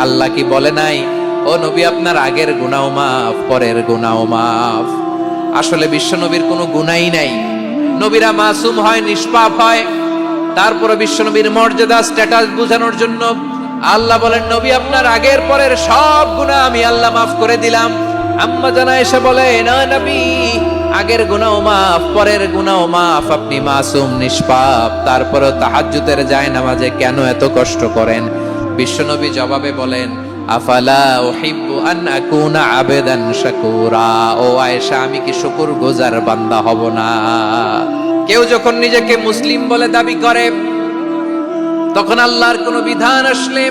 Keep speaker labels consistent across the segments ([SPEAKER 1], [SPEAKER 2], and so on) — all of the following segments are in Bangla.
[SPEAKER 1] আল্লাহ কি বলে নাই ও নবী আপনার আগের গুনাহ মাফ, পরের গুনাহ মাফ? আসলে বিশ্ব নবীর কোনো গুনাহই নাই। নবীরা মাসুম হয়, নিষ্পাপ হয়। তারপরে বিশ্ব নবীর মর্যাদা, স্ট্যাটাস বোঝানোর জন্য আল্লাহ বলেন নবী আপনার আগের পরের সব গুনাহ আমি আল্লাহ মাফ করে দিলাম। আম্মা জানা এসে বলে না নবী, আগের গুনাহ মাফ, পরের গুনাহ মাফ, আপনি মাসুম, নিষ্পাপ, তারপরে তাহাজ্জুদের জায়নামাজে কেন এত কষ্ট করেন? বিশ্বনবী জবাবে বলেন আফালা উহিব্বু আন আকুনা আবেদান শাকুরা। ও আয়েশা, আমি কি শুকরগুজার বান্দা হব না? কেউ যখন নিজেকে মুসলিম বলে দাবি করে, তখন আল্লাহর কোন বিধান আসলে,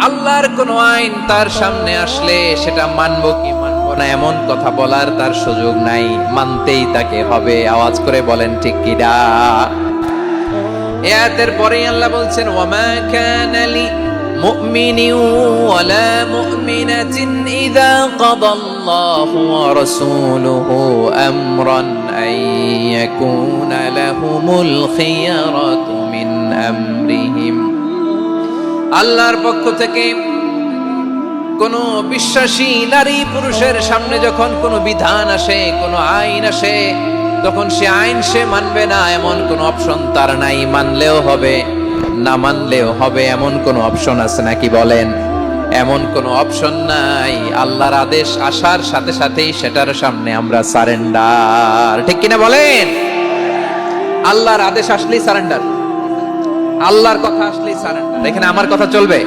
[SPEAKER 1] আল্লাহর কোন আইন তার সামনে আসলে সেটা মানবো কি মানবো না এমন কথা বলার তার সুযোগ নাই, মানতেই তাকে হবে। আওয়াজ করে বলেন ঠিক কিনা? এই আয়াতের পরেই আল্লাহ বলছেন ওয়ামা কানা লি মুমিনিন ওয়ালা মুমিনাতিন ইযা কাদাল্লাহু ওয়া রাসূলুহু আমরান আন ইয়াকুনা লাহুমুল খিয়ারাতু মিন আমরিহিম। আল্লাহর পক্ষ থেকে কোন বিশ্বাসী নারী পুরুষের সামনে যখন কোনো বিধান আসে, কোনো আইন আসে, তখন সে আইন সে মানবে না এমন কোন অপশন তার নাই। মানলেও হবে, না মানলেও হবে, এমন কোন অপশন আছে নাকি বলেন? এমন কোন অপশন নাই। আল্লাহর আদেশ আসার সাথে সাথেই সেটার সামনে আমরা সারেন্ডার। ঠিক কিনা বলেন? আল্লাহর আদেশ আসলেই সারেন্ডার, আল্লাহর কথা আসলেই সারেন্ডার। এখানে আমার কথা চলবে?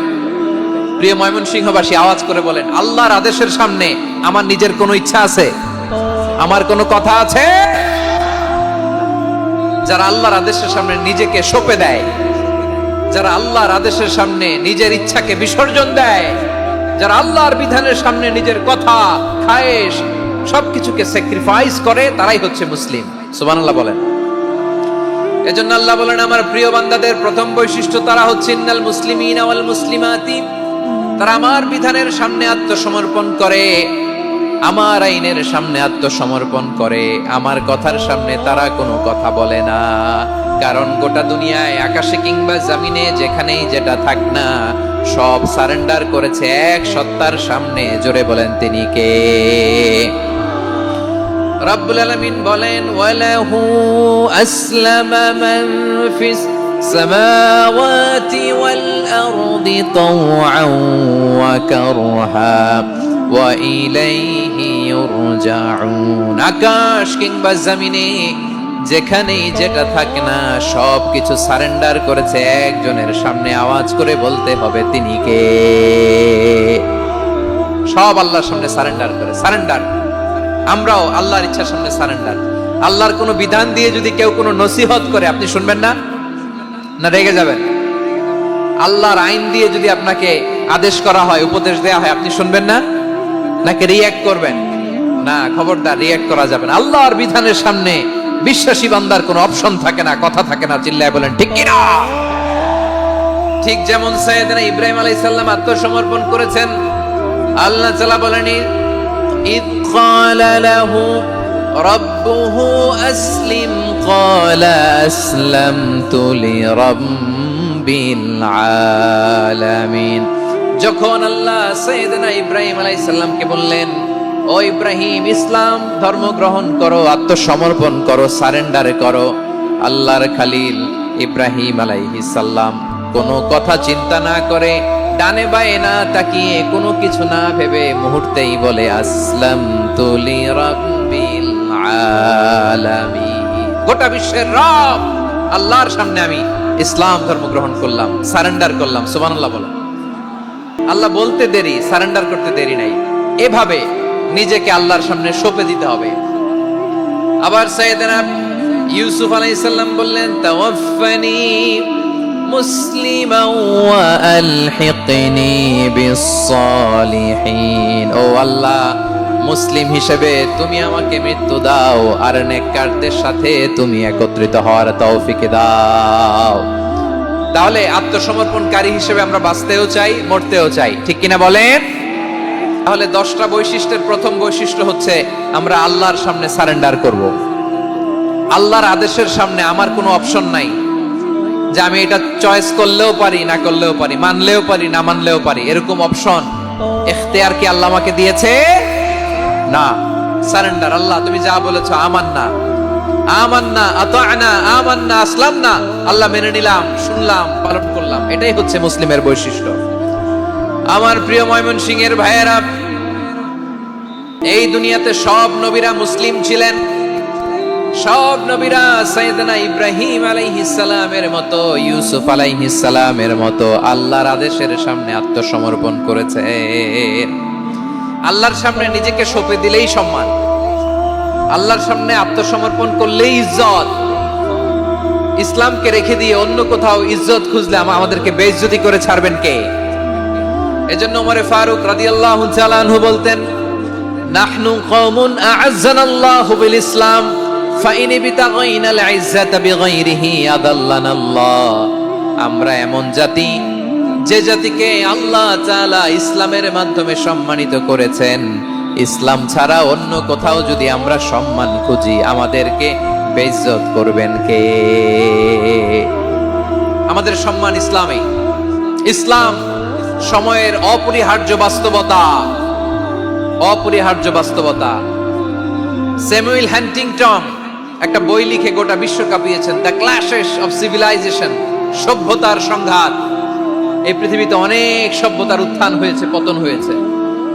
[SPEAKER 1] প্রিয় ময়মনসিংহবাসী, আওয়াজ করে বলেন আল্লাহর আদেশের সামনে আমার নিজের কোনো ইচ্ছা আছে? আমার কোনো কথা আছে? যারা আল্লাহর আদেশের সামনে নিজেকে সঁপে দেয়, যারা আল্লাহর আদেশের সামনে নিজের ইচ্ছাকে বিসর্জন দেয়, যারা আল্লাহর বিধানের সামনে নিজের কথা, খায়েশ সবকিছুকে স্যাক্রিফাইস করে, তারাই হচ্ছে মুসলিম। সুবহানাল্লাহ বলেন। এজন্য আল্লাহ বলেন আমার প্রিয় বান্দাদের প্রথম বৈশিষ্ট্য তারা হচ্ছে ইন্নাল মুসলিমিনা ওয়াল মুসলিমাতি। তারা আমার বিধানের সামনে আত্মসমর্পণ করে, আমার আইনের সামনে আত্মসমর্পণ করে, আমার কথার সামনে তারা কোনো কথা বলে না। কারণ গোটা দুনিয়ায় আকাশে কিংবা জমিনে যেখানেই যেটা থাক না, সব সারেন্ডার করেছে এক সত্তার সামনে। জোরে বলেন তিনি কে? রব্বুল আলামিন বলেন ওয়ালাহু আসলামা মান ফিস সামাওয়াতি ওয়াল আরদি তাওআন ওয়া কারহা ওয়া ইলাইহি ইউরজাউন। আকাশ কিংবা জমিনে যেখানেই যেটা থাকে না, সব কিছু সারেন্ডার করেছে একজনের সামনে। আওয়াজ করে বলতে হবে তিনি কে? সব আল্লাহর সামনে সারেন্ডার করে, সারেন্ডার। আমরাও আল্লাহর ইচ্ছার সামনে সারেন্ডার। আল্লাহর কোনো বিধান দিয়ে যদি কেউ কোনো নসিহত করে, আপনি শুনবেন না? না রেগে যাবেন? আল্লাহর আইন দিয়ে যদি আপনাকে আদেশ করা হয়, উপদেশ দেয়া হয়, আপনি শুনবেন না? নাকি রিঅ্যাক্ট করবেন? না, খবরদার, রিঅ্যাক্ট করা যাবে না। আল্লাহর বিধানের সামনে বিশ্বাসী বান্দার কোনো অপশন থাকে না, কথা থাকে না। চিল্লায় বলেন ঠিক কিনা? ঠিক যেমন সাইয়েদনা ইব্রাহিম আলাইহিস সালাম আত্মসমর্পণ করেছেন। আল্লাহ তাআলা বলেন إذ قال له ربه أسلم قال أسلمت لرب العالمين। যখন আল্লাহ সাইয়েদনা ইব্রাহিম আলাইহিস সালামকে বললেন ও ইব্রাহিম, ইসলাম ধর্ম গ্রহণ করো, আত্মসমর্পণ করো, সারেন্ডার করো, আল্লাহর খালিল ইব্রাহিম আলাইহিস সালাম কোনো কথা চিন্তা না করে, ডানে বায়ে না তাকিয়ে, কোনো কিছু না ভেবে মুহূর্তেই বলে আসলামতু লিরাব্বিল আলামিন। গোটা বিশ্বের রব আল্লাহর সামনে আমি ইসলাম ধর্ম গ্রহণ করলাম, সারেন্ডার করলাম। সুবহানাল্লাহ বলেন। আল্লাহ বলতে দেরি, সারেন্ডার করতে দেরি নাই। এভাবে নিজেকে আল্লাহর সামনে সঁপে দিতে হবে। আবার সাইয়েদনা ইউসুফ আলাইহিস সালাম বললেন তাওয়াফফানি মুসলিমান ওয়া আলহিকনি বিস-সালিহিন। ও আল্লাহ, মুসলিম হিসেবে তুমি আমাকে মৃত্যু দাও, আর নেককারদের সাথে তুমি একত্রিত হওয়ার তৌফিক দাও। তাহলে আত্মসমর্পণকারী হিসেবে আমরা বাঁচতেও চাই, মরতেও চাই। ঠিক কিনা বলেন? তাহলে 10টা বৈশিষ্ট্যের প্রথম বৈশিষ্ট্য হচ্ছে আমরা আল্লাহর সামনে সারেন্ডার করব। আল্লাহর আদেশের সামনে আমার কোনো অপশন নাই। যে আমি এটা চয়েস করলেও পারি, না করলেও পারি, মানলেও পারি, না মানলেও পারি, এরকম অপশন ইখতিয়ার কি আল্লাহ আমাকে দিয়েছে? না। সারেন্ডার, আল্লাহ তুমি যা বলেছো, আমান্না আমান্না আতা'না আমান্না আসলামনা, আল্লাহ মেনে নিলাম, শুনলাম, পালন করলাম। এটাই হচ্ছে মুসলিমের বৈশিষ্ট্য। আমার প্রিয় ময়মনসিংহের ভাইয়েরা, এই দুনিয়াতে সব নবীরা মুসলিম ছিলেন। সব নবীরা সাইয়েদনা ইব্রাহিম আলাইহিস সালামের মতো, ইউসুফ আলাইহিস সালামের মতো আল্লাহর আদেশের সামনে আত্মসমর্পণ করেছে। আল্লাহর সামনে নিজেকে সঁপে দিলেই সম্মান, আল্লাহর সামনে আত্মসমর্পণ করলেই ইজ্জত। ইসলামকে রেখে দিয়ে অন্য কোথাও ইজ্জত খুঁজলে আমাদেরকে বেইজ্জতি করে ছাড়বেন কে? এজন্য ওমর ফারুক রাদিয়াল্লাহু তাআলা আনহু বলতেন, নাহনু কওমুন আ'আজ্জানাল্লাহু বিল ইসলাম ফাইন বিতাগাইনাল ইজ্জাতা বিগাইরিহি আদাল্লানাল্লাহ। আমরা এমন জাতি, যে জাতিকে আল্লাহ তাআলা ইসলামের মাধ্যমে সম্মানিত করেছেন। ইসলাম ছাড়া অন্য কোথাও যদি আমরা সম্মান খুঁজি, আমাদেরকে বেইজ্জত করবেন কে? আমাদের সম্মান ইসলামে। ইসলাম সময়ের অপরিহার্য বাস্তবতা, অপরিহার্য বাস্তবতা। স্যামুয়েল হান্টিংটন একটা বই লিখে গোটা বিশ্ব কাঁপিয়েছেন, দ্য ক্ল্যাশেস অফ সিভিলাইজেশন, সভ্যতার সংঘাত। এই পৃথিবীতে অনেক সভ্যতার উত্থান হয়েছে, পতন হয়েছে।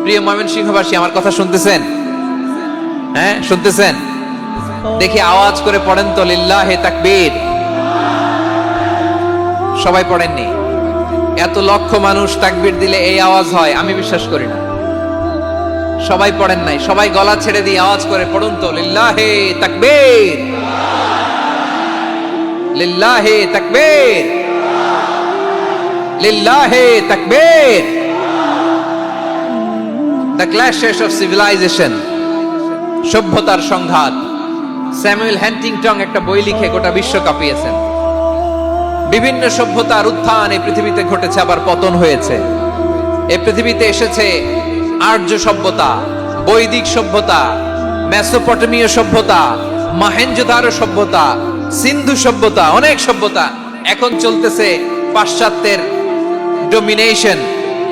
[SPEAKER 1] প্রিয় ময়মনসিংহবাসী, আমার কথা শুনতেছেন? হ্যাঁ, শুনতেছেন? দেখি আওয়াজ করে পড়েন তো, লিল্লাহে তাকবীর। সবাই পড়েননি? এত লক্ষ মানুষ তাকবীর দিলে এই আওয়াজ হয়? আমি বিশ্বাস করি না। সবাই পড়েন নাই? সবাই গলা ছেড়ে দিয়ে আওয়াজ করে পড়ুন তো, লিল্লাহে তাকবীর, লিল্লাহে তাকবীর, লিল্লাহে তাকবীর। দ্য ক্ল্যাশেস অফ সিভিলাইজেশন, সভ্যতার সংঘাত। স্যামুয়েল হান্টিংটন একটা বই লিখে গোটা বিশ্ব কাঁপিয়েছেন। বিভিন্ন সভ্যতার উত্থান এই পৃথিবীতে ঘটেছে, আবার পতন হয়েছে। এই পৃথিবীতে এসেছে আর্য সভ্যতা, বৈদিক সভ্যতা, মেসোপটেমীয় সভ্যতা, মহেঞ্জোদারো সভ্যতা, সিন্ধু সভ্যতা, অনেক সভ্যতা। এখন চলতেছে পাশ্চাত্যের ডমিনেশন,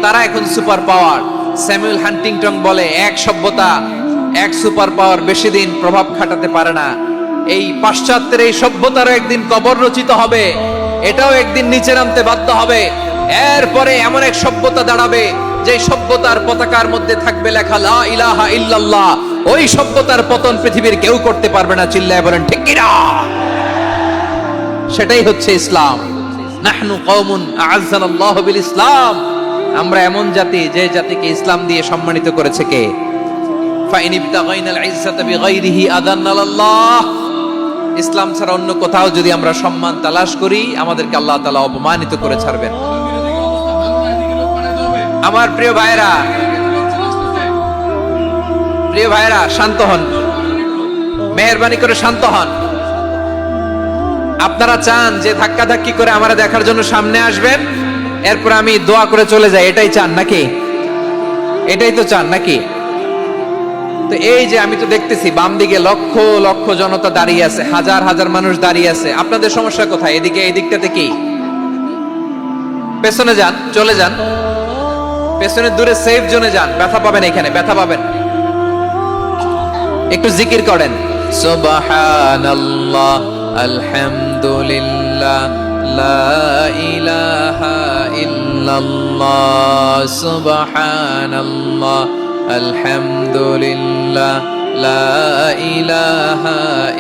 [SPEAKER 1] তারা এখন সুপার পাওয়ার। স্যামুয়েল হান্টিংটন বলে, এক সভ্যতা, এক সুপার পাওয়ার বেশি দিন প্রভাব খাটাতে পারে না। এই পাশ্চাত্যের এই সভ্যতারও একদিন কবর রচিত হবে, এটাও একদিন নিচে নামতে বাধ্য হবে। এরপরে এমন এক সভ্যতা দাঁড়াবে, যে সভ্যতার পতাকার মধ্যে থাকবে লেখা লা ইলাহা ইল্লাল্লাহ। ওই সভ্যতার পতন পৃথিবীর কেউ করতে পারবে না। চিল্লায় বলেন ঠিক কিনা? সেটাই হচ্ছে ইসলাম। নাহনু কওমুন আ'আজ্জানাল্লাহু বিল ইসলাম। আমরা এমন জাতি, যে জাতিকে ইসলাম দিয়ে সম্মানিত করেছে কে? ফাইন ইবতাগাইনাল ইজ্জাতা বিগাইরিহি আদান্নাল্লাহ। ইসলাম ছাড়া অন্য কোথাও যদি আমরা সম্মান তালাশ করি, আমাদেরকে আল্লাহ তাআলা অপমানিত করে ছাড়বেন। আমার প্রিয় ভাইরা, প্রিয় ভাইরা, শান্ত হন, মেহেরবানি করে শান্ত হন। আপনারা চান যে ধাক্কা ধাক্কি করে আমারা দেখার জন্য সামনে আসবেন, এরপর আমি দোয়া করে চলে যাই, এটাই চান নাকি? এটাই তো চান নাকি? তো এই যে আমি তো দেখতেছি বাম দিকে লক্ষ লক্ষ জনতা দাঁড়িয়ে আছে, হাজার হাজার মানুষ দাঁড়িয়ে আছে। আপনাদের সমস্যা কোথায়? এদিকে, এই দিকটাতে কি? পেছনে যান, চলে যান, পেছনে দূরে সেফ জোনে যান। ব্যথা পাবেন, এখানে ব্যথা পাবেন। একটু জিকির করেন, সুবহানাল্লাহ, আলহামদুলিল্লাহ, লা ইলাহা ইল্লাল্লাহ, সুবহানাল্লাহ, আলহামদুলিল্লাহ, লা ইলাহা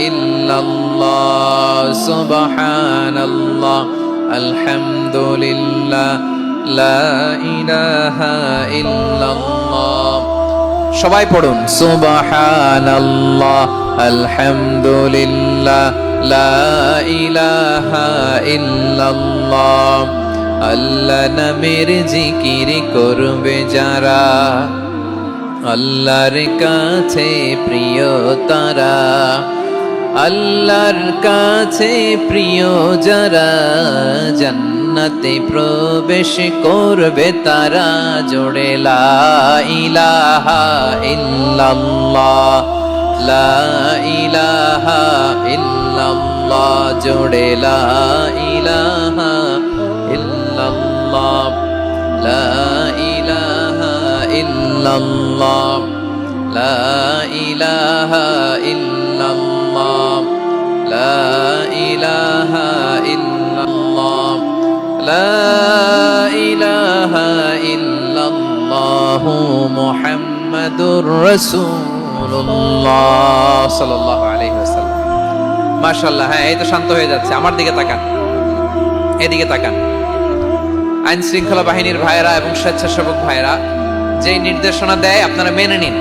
[SPEAKER 1] ইল্লাল্লাহ, সুবহানাল্লাহ, আলহামদুলিল্লাহ, লা ইলাহা ইল্লাল্লাহ। সবাই পড়ুন, সুবহানাল্লাহ, আলহামদুলিল্লাহ, লা ইলাহা ইল্লাল্লাহ। আল্লাহ নামের জিকির করবে যারা, আল্লাহর কাছে প্রিয় তারা। আল্লাহর কাছে প্রিয় যারা, জান্নাতে প্রবেশ করবে তারা। জোড়ে লা ইলাহা ইল্লাল্লাহ, লা ইলাহা ইল্লাল্লাহ। ইল্লাল্লাহ, জোড়ে লা ইলাহা ইল্লাল্লাহ, লা ইলাহা ইল্লাল্লাহ, লা ইলাহা ইল্লাল্লাহ, লা ইলাহা ইল্লাল্লাহ, লা ইলাহা ইল্লাল্লাহ, মুহাম্মাদুর রাসূলুল্লাহ সাল্লাল্লাহু আলাইহি ওয়াসাল্লাম। মাশাআল্লাহ। হ্যাঁ, এই তো শান্ত হয়ে যাচ্ছে। আমার দিকে তাকান, এদিকে তাকান। আইন শৃঙ্খলা বাহিনীর ভাইরা এবং স্বেচ্ছাসেবক ভাইরা যে নির্দেশনা দেয় আপনারা মেনে নিন,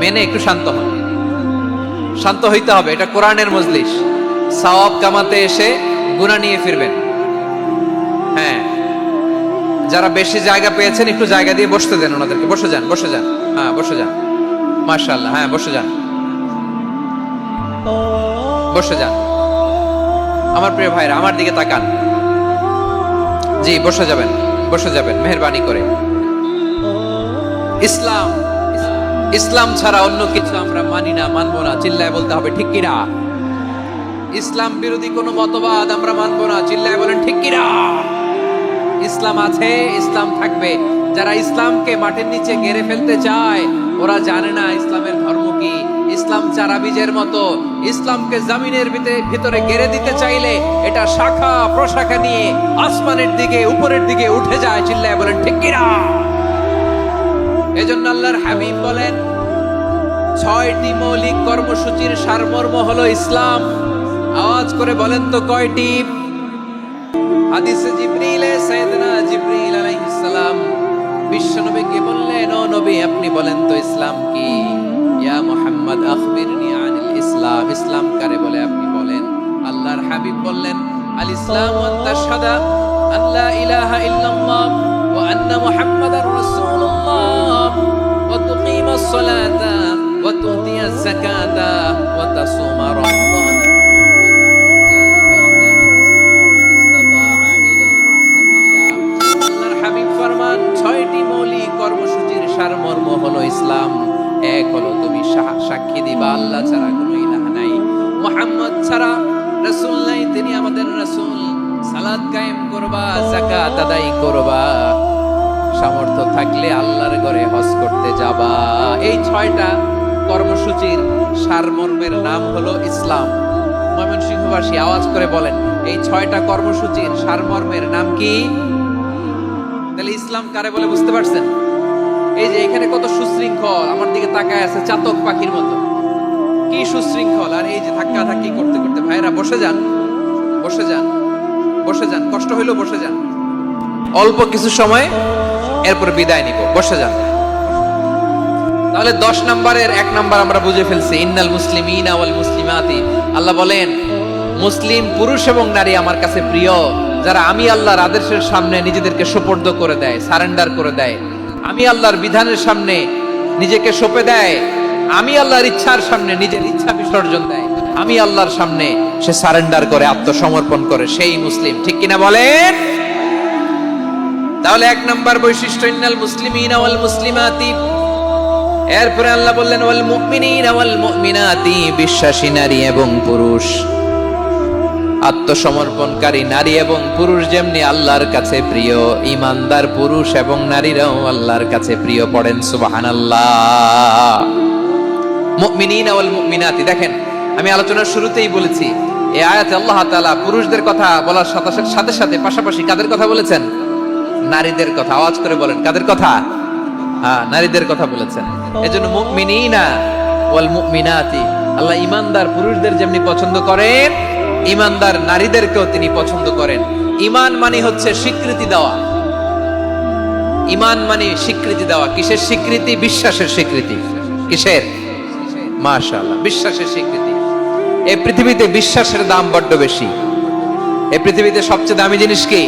[SPEAKER 1] মেনে একটু শান্ত হন। শান্ত হইতে হবে, এটা কোরআনের মজলিস। সওয়াব কামাতে এসে গুনাহ নিয়ে ফিরবেন। হ্যাঁ, যারা বেশি জায়গা পেয়েছেন একটু জায়গা দিয়ে বসতে দেন ওনাদেরকে। বসে যান, বসে যান। হ্যাঁ, বসে যান। মাশাআল্লাহ। হ্যাঁ, বসে যান, বসে যান। আমার প্রিয় ভাইরা, আমার দিকে তাকান। জি, বসে যাবেন, বসে যাবেন মেহেরবানি করে। ইসলাম, ইসলাম ছাড়া অন্য কিছু আমরা মানি না, মানবো না। চিল্লায় বলতে হবে ঠিক কিনা। ইসলাম বিরোধী কোনো মতবাদ আমরা মানবো না। চিল্লায় বলেন ঠিক কিনা। ইসলাম আছে, ইসলাম থাকবে। যারা ইসলামকে মাটির নিচে গেড়ে ফেলতে চায় ওরা জানে না ইসলামের ধর্ম কি। ইসলাম চারা বীজের মতো। ইসলামকে জমিনের ভিতরে গেড়ে দিতে চাইলে এটা শাখা প্রশাখা নিয়ে আসমানের দিকে, উপরের দিকে উঠে যায়। চিল্লায় বলেন ঠিক কিনা। এজন্য আল্লাহর হাবিব বলেন 6টি মৌলিক কর্মসূচির সারমর্ম হলো ইসলাম। আওয়াজ করে বলেন তো কয়টি? হাদিসে জিবরিলে সাইয়েদনা জিবরিল আলাইহিস সালাম বিশ্বনবীকে বললেন, ও নবী আপনি বলেন তো ইসলাম কি? ইয়া মুহাম্মদ আখবিরনি আনিল ইসলাম। ইসলাম কারে বলে আপনি বলেন। আল্লাহর হাবিব বললেন, আল ইসলামু আন তাশহাদা আন লা ইলাহা ইল্লাল্লাহ ওয়া আন্না মুহাম্মাদার রাসূলুল্লাহ ওয়া তুকিমাস সালাতা ওয়া তুতিয়াজ যাকাতা ওয়া তাসুমা রমাদান। সারমর্ম হলো ইসলাম। এক হলো তুমি সাক্ষী দিবা আল্লাহ ছাড়া কোনো ইলাহ নাই, মুহাম্মদ ছাড়া রাসূল নাই, তিনি আমাদের রাসূল। সালাত কায়েম করবা, যাকাত আদায় করবা, সামর্থ্য থাকলে আল্লাহর ঘরে হজ করতে যাবা। এই 6টা কর্মসূচির সারমর্মের নাম হলো ইসলাম। ময়মনসিংহবাসী আওয়াজ করে বলেন, এই 6টা কর্মসূচির সারমর্মের নাম কি? তাহলে ইসলাম কারে বলে বুঝতে পারছেন? এই যে এখানে কত সুশৃঙ্খল, আমার দিকে তাকায় আছে চাতক পাখির মতো। কি সুশৃঙ্খল! আর এই যে ধাক্কা ধাক্কি করতে করতে। ভাইরা বসে যান, বসে যান, বসে যান। কষ্ট হইলো বসে যান। অল্প কিছু সময়, এরপর বিদায় নিব। বসে যান। তাহলে 10 নম্বরের 1 নম্বর আমরা বুঝে ফেলছি। ইন্নাল মুসলিমিনা ওয়াল মুসলিমাতি। আল্লাহ বলেন মুসলিম পুরুষ এবং নারী আমার কাছে প্রিয়, যারা আমি আল্লাহর আদেশের সামনে নিজেদেরকে সোপর্দ করে দেয়, সারেন্ডার করে দেয়। আমি আল্লাহর বিধানের সামনে নিজেকে সঁপে দেয়। আমি আল্লাহর ইচ্ছার সামনে নিজের ইচ্ছা বিসর্জন দেয়। আমি আল্লাহর সামনে সে সারেন্ডার করে, আত্মসমর্পণ করে, সেই মুসলিম। ঠিক কিনা বলেন? তাহলে 1 নম্বর বৈশিষ্ট্য ইন্নাল মুসলিমিনা ওয়াল মুসলিমাতি। এরপরে আল্লাহ বললেন ওয়াল মুমিনিনা ওয়াল মুমিনাতি, বিশ্বাসী নারী এবং পুরুষ, আত্মসমর্পণকারী নারী এবং পুরুষ যেমনি আল্লাহর কাছে প্রিয়, ঈমানদার পুরুষ এবং নারীরাও আল্লাহর কাছে প্রিয়। পড়েন সুবহানাল্লাহ। মুমিনিনা ওয়াল মুমিনাতি। দেখেন, আমি আলোচনার শুরুতেই বলেছি এই আয়াতে আল্লাহ তাআলা পুরুষদের কথা বলার সাথে সাথে পাশাপাশি কাদের কথা বলেছেন? নারীদের কথা। আওয়াজ করে বলেন কাদের কথা? হ্যাঁ, নারীদের কথা বলেছেন। এজন্য মুমিনিনা ওয়াল মুমিনাতি, আল্লাহ ঈমানদার পুরুষদের যেমনি পছন্দ করেন, ঈমানদার নারীদেরকেও তিনি পছন্দ করেন। ঈমান মানে হচ্ছে স্বীকৃতি দেওয়া। ঈমান মানে স্বীকৃতি দেওয়া। কিসের স্বীকৃতি? বিশ্বাসের স্বীকৃতি। কিসের? মাশাআল্লাহ, বিশ্বাসের স্বীকৃতি। এই পৃথিবীতে বিশ্বাসের দাম বড্ড বেশি। এই পৃথিবীতে সবচেয়ে দামি জিনিস কি?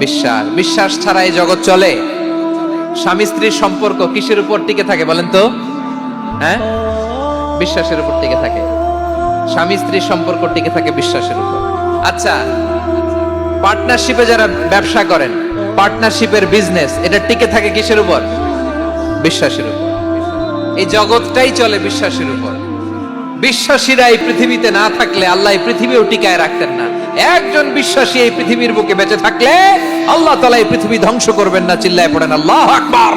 [SPEAKER 1] বিশ্বাস। বিশ্বাস ছাড়া এই জগৎ চলে? স্বামী স্ত্রীর সম্পর্ক কিসের উপর টিকে থাকে বলেন তো? হ্যাঁ, বিশ্বাসের উপর টিকে থাকে। স্বামী স্ত্রীর সম্পর্ক টিকে থাকে বিশ্বাসের উপর। আচ্ছা, পার্টনারশিপে যারা ব্যবসা করেন, পার্টনারশিপের বিজনেস, এটা টিকে থাকে কিসের উপর? বিশ্বাসের উপর। এই জগৎটাই চলে বিশ্বাসের উপর। বিশ্বাসীরা এই পৃথিবীতে না থাকলে আল্লাহ এই পৃথিবীও টিকায় রাখতেন না। একজন বিশ্বাসী এই পৃথিবীর বুকে বেঁচে থাকলে আল্লাহ তাআলা এই পৃথিবী ধ্বংস করবেন না। চিল্লায় পড়েন আল্লাহু আকবার।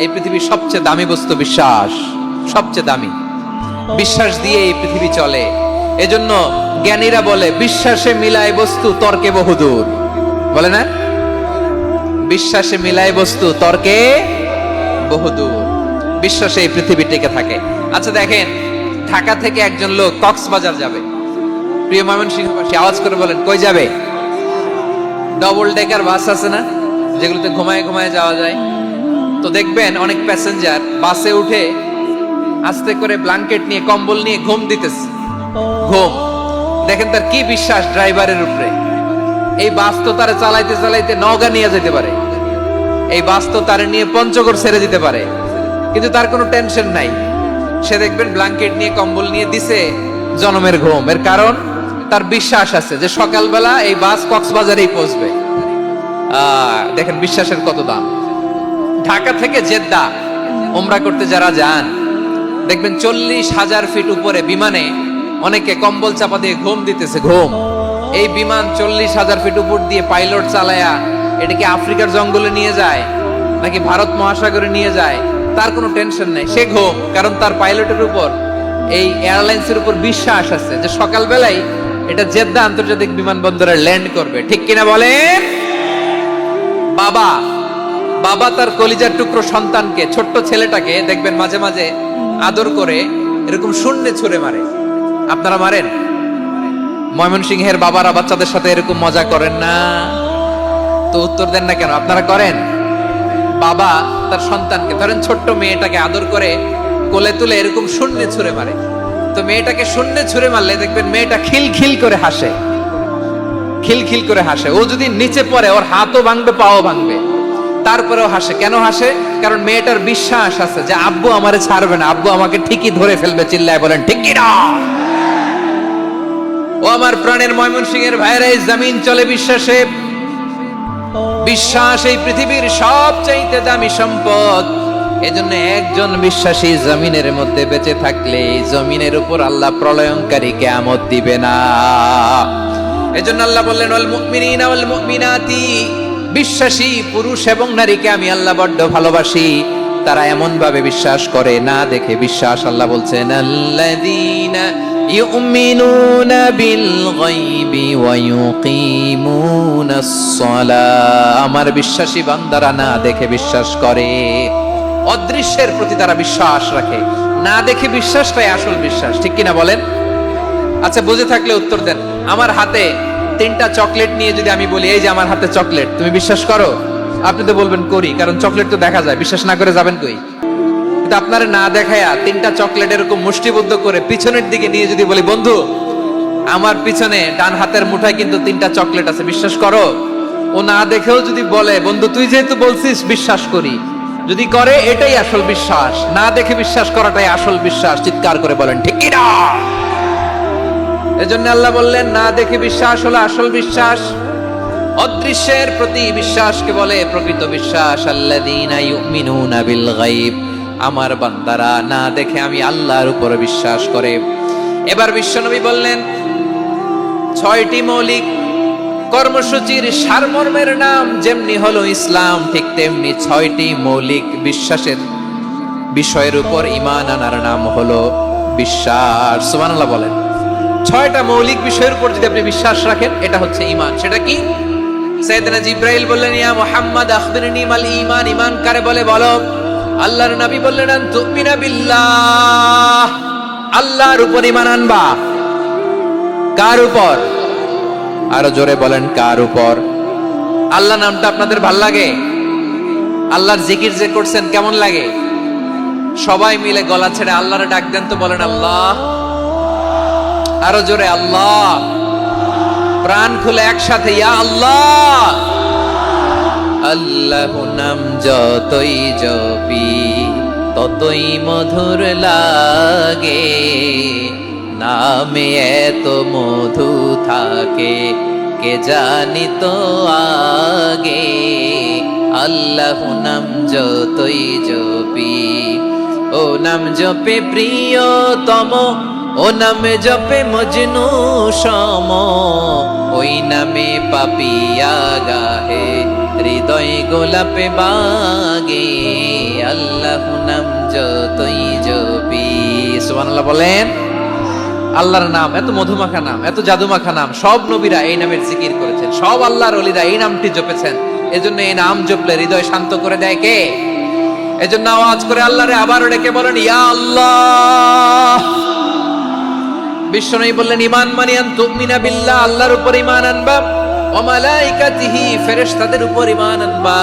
[SPEAKER 1] এই পৃথিবীর সবচেয়ে দামি বস্তু বিশ্বাস, সবচেয়ে দামি। বিশ্বাস দিয়ে এই পৃথিবী চলে। এজন্য জ্ঞানীরা বলে বিশ্বাসে মিলায় বস্তু তর্কে বহুদূর, বলে না? বিশ্বাসে মিলায় বস্তু তর্কে বহুদূর। বিশ্বাসে এই পৃথিবী টিকে থাকে। আচ্ছা দেখেন, ঢাকা থেকে একজন লোক কক্সবাজার যাবে। প্রিয় ময়মনসিংহবাসী আওয়াজ করে বলেন কই যাবে? ডবল ডেকার বাস আছে না, যেগুলোতে ঘুমায় ঘুমায় যাওয়া যায়। তো দেখবেন অনেক প্যাসেঞ্জার বাসে উঠে আস্তে করে ব্ল্যাঙ্কেট নিয়ে কম্বল নিয়ে ঘুম দিতেছে। ঘুম দেখেন তার কি বিশ্বাস ড্রাইভারের উপরে। এই বাস তো তারা চালাইতে চালাইতে নওগাঁ নিয়ে যেতে পারে, এই বাস তো তার নিয়ে পঞ্চগড় ছেড়ে দিতে পারে, কিন্তু তার কোনো টেনশন নাই। সে দেখবেন ব্ল্যাঙ্কেট নিয়ে কম্বল নিয়ে দিছে জনমের ঘুম। এর কারণ তার বিশ্বাস আছে যে সকালবেলা এই বাস কক্সবাজারেই পৌঁছবে। দেখেন বিশ্বাসের কত দাম। ঢাকা থেকে জেদ্দা উমরা করতে যারা যান দেখবেন 40,000 ফিট উপরে বিমানে অনেকে কম্বল চাপা দিয়ে ঘুম দিতেছে। ঘুম। এই বিমান 40,000 ফিট উপর দিয়ে পাইলট চালায়া এটাকে আফ্রিকার জঙ্গলে নিয়ে যায় নাকি ভারত মহাসাগরে নিয়ে যায় তার কোনো টেনশন নাই। সে ঘুম, কারণ তার পাইলটের উপর, এই এয়ারলাইন্সের উপর বিশ্বাস আছে যে সকালবেলায় এটা জেদ্দা আন্তর্জাতিক বিমানবন্দরে ল্যান্ড করবে। ঠিক কিনা বলেন? বাবা বাবা তার কলিজার টুকরো সন্তানকে, ছোট্ট ছেলেটাকে দেখবেন মাঝে মাঝে আদর করে এরকম শূন্যে ছুঁড়ে মারে। আপনারা মারেন? ময়মনসিংহের বাবারা বাচ্চাদের সাথে এরকম মজা করেন না? তো উত্তর দেন না কেন? আপনারা করেন? বাবা তার সন্তানকে, ধরেন ছোট্ট মেয়েটাকে আদর করে কোলে তুলে এরকম শূন্যে ছুঁড়ে মারে। তো মেয়েটাকে শূন্যে ছুঁড়ে মারলে দেখবেন মেয়েটা খিলখিল করে হাসে, খিলখিল করে হাসে। ও যদি নিচে পড়ে ওর হাতও ভাঙবে, পাও ভাঙবে, তারপরেও হাসে। কেন হাসে? কারণ মেয়েটার বিশ্বাস আছে যে আব্বু আমারে ছাড়বে না, আব্বু আমাকে ঠিকই ধরে ফেলবে। চিল্লায় বলেন ঠিক কি না? ও আমার প্রাণের ময়মনসিংহের ভাইরা, এই জমিন চলে বিশ্বাসে। বিশ্বাস এই পৃথিবীর সবচাইতে দামি সম্পদ। এজন্য একজন বিশ্বাসী জমিনের মধ্যে বেঁচে থাকলে জমিনের উপর আল্লাহ প্রলয়ঙ্কারী কিয়ামত দিবে না। এজন্য আল্লাহ বললেন ওয়াল মুমিনিনা ওয়াল মুমিনাতি, বিশ্বাসী পুরুষ এবং নারীকে আমি আল্লাহ বড্ড ভালোবাসি। তারা এমন ভাবে বিশ্বাস করে না দেখে বিশ্বাস। আল্লাহ বলছেন আল্লাযীনা ইউমিনুনা বিল গায়বি ওয়া ইউকিমুনাস সালাহ। আমার বিশ্বাসী বান্দারা না দেখে বিশ্বাস করে, অদৃশ্যের প্রতি তারা বিশ্বাস রাখে। না দেখে বিশ্বাসটাই আসল বিশ্বাস। ঠিক কিনা বলেন? আচ্ছা বুঝে থাকলে উত্তর দেন। আমার হাতে 3টা চকলেট নিয়ে যদি আমি বলি এই যে আমার হাতে চকলেট, তুমি বিশ্বাস করো? আপনি তো বলবেন করি, কারণ চকলেট তো দেখা যায়। বিশ্বাস না করে যাবেন কই? কিন্তু আপনারা না দেখায়া 3টা চকলেট এরকম মুষ্টিবদ্ধ করে পিছনের দিকে নিয়ে যদি বলি বন্ধু আমার পিছনে ডান হাতের মুঠায় কিন্তু 3টা চকলেট আছে, বিশ্বাস করো? ও না দেখেও যদি বলে বন্ধু তুই যেহেতু বলছিস বিশ্বাস করি, যদি করে এটাই আসল বিশ্বাস। না দেখে বিশ্বাস করাটাই আসল বিশ্বাস। চিৎকার করে বলেন ঠিক কি না? এজন্য আল্লাহ বললেন না দেখে বিশ্বাস হলো আসল বিশ্বাস। অদৃশ্যের প্রতি বিশ্বাসকে বলে প্রকৃত বিশ্বাস। আল্লাযীনা ইউমিনুনা বিল গায়ব, আমার বান্দারা না দেখে আমি আল্লাহর উপরে বিশ্বাস করে। এবার বিশ্বনবী বললেন 6টি মৌলিক কর্মসূচির সারমর্মের নাম যেমনি হলো ইসলাম, ঠিক তেমনি 6টি মৌলিক বিশ্বাসের বিষয়ের উপর ঈমান আনার নাম হলো বিশ্বাস। সুবহানাল্লাহ বলেন। 6টা মৌলিক বিষয়ের উপর যদি আপনি বিশ্বাস রাখেন এটা হচ্ছে ঈমান। সেটা কি? সাইয়েদনা জিবরাইল বললেন ইয়া মুহাম্মদ আখবিরনি মাল ঈমান। ঈমান কারে বলে বলো? আল্লাহর নবী বললেন আন তুমিনা বিল্লাহ, আল্লাহর উপর ঈমান আনবা। কার উপর? আরো জোরে বলেন কার উপর? আল্লাহ নামটা আপনাদের ভাল লাগে? আল্লাহর জিকির যে করছেন কেমন লাগে? সবাই মিলে গলা ছেড়ে আল্লাহরে ডাক দেন তো, বলেন আল্লাহ। আরো জোরে আল্লাহ। প্রাণ খুলে একসাথে ইয়া আল্লাহ। আল্লাহু নাম যতই জপি ততই মধুর লাগে, নামে এত মধু থাকে কে জানি তো আগে। আল্লাহু নাম যতই জপি। ও ও নাম জপে প্রিয়তম, ও নামে জপে মজনু সম, ওই নামে পাপিয়া গাহে হৃদয় গোলাপে বাগে, আল্লাহ নাম যতই জপি। সুবহানাল্লাহ বলেন। আল্লাহর নাম এত মধুমাখা নাম, এত জাদুমাখা নাম, সব নবীরা এই নামের জিকির করেছেন, সব আল্লাহর ওলিরা এই নামটি জপেছেন। এজন্য এই নাম জপলে হৃদয় শান্ত করে দেয় কে? এজন্য আওয়াজ করে আল্লাহরে আবারও ডেকে বলেন ইয়া আল্লাহ। বিশ্বনবী বললেন ঈমান মানে আন তুমিনা বিল্লাহ, আল্লাহর উপর ঈমান আনবা, ওয়া মালাইকাতিহি ফেরেশতাদের উপর ঈমান আনবা,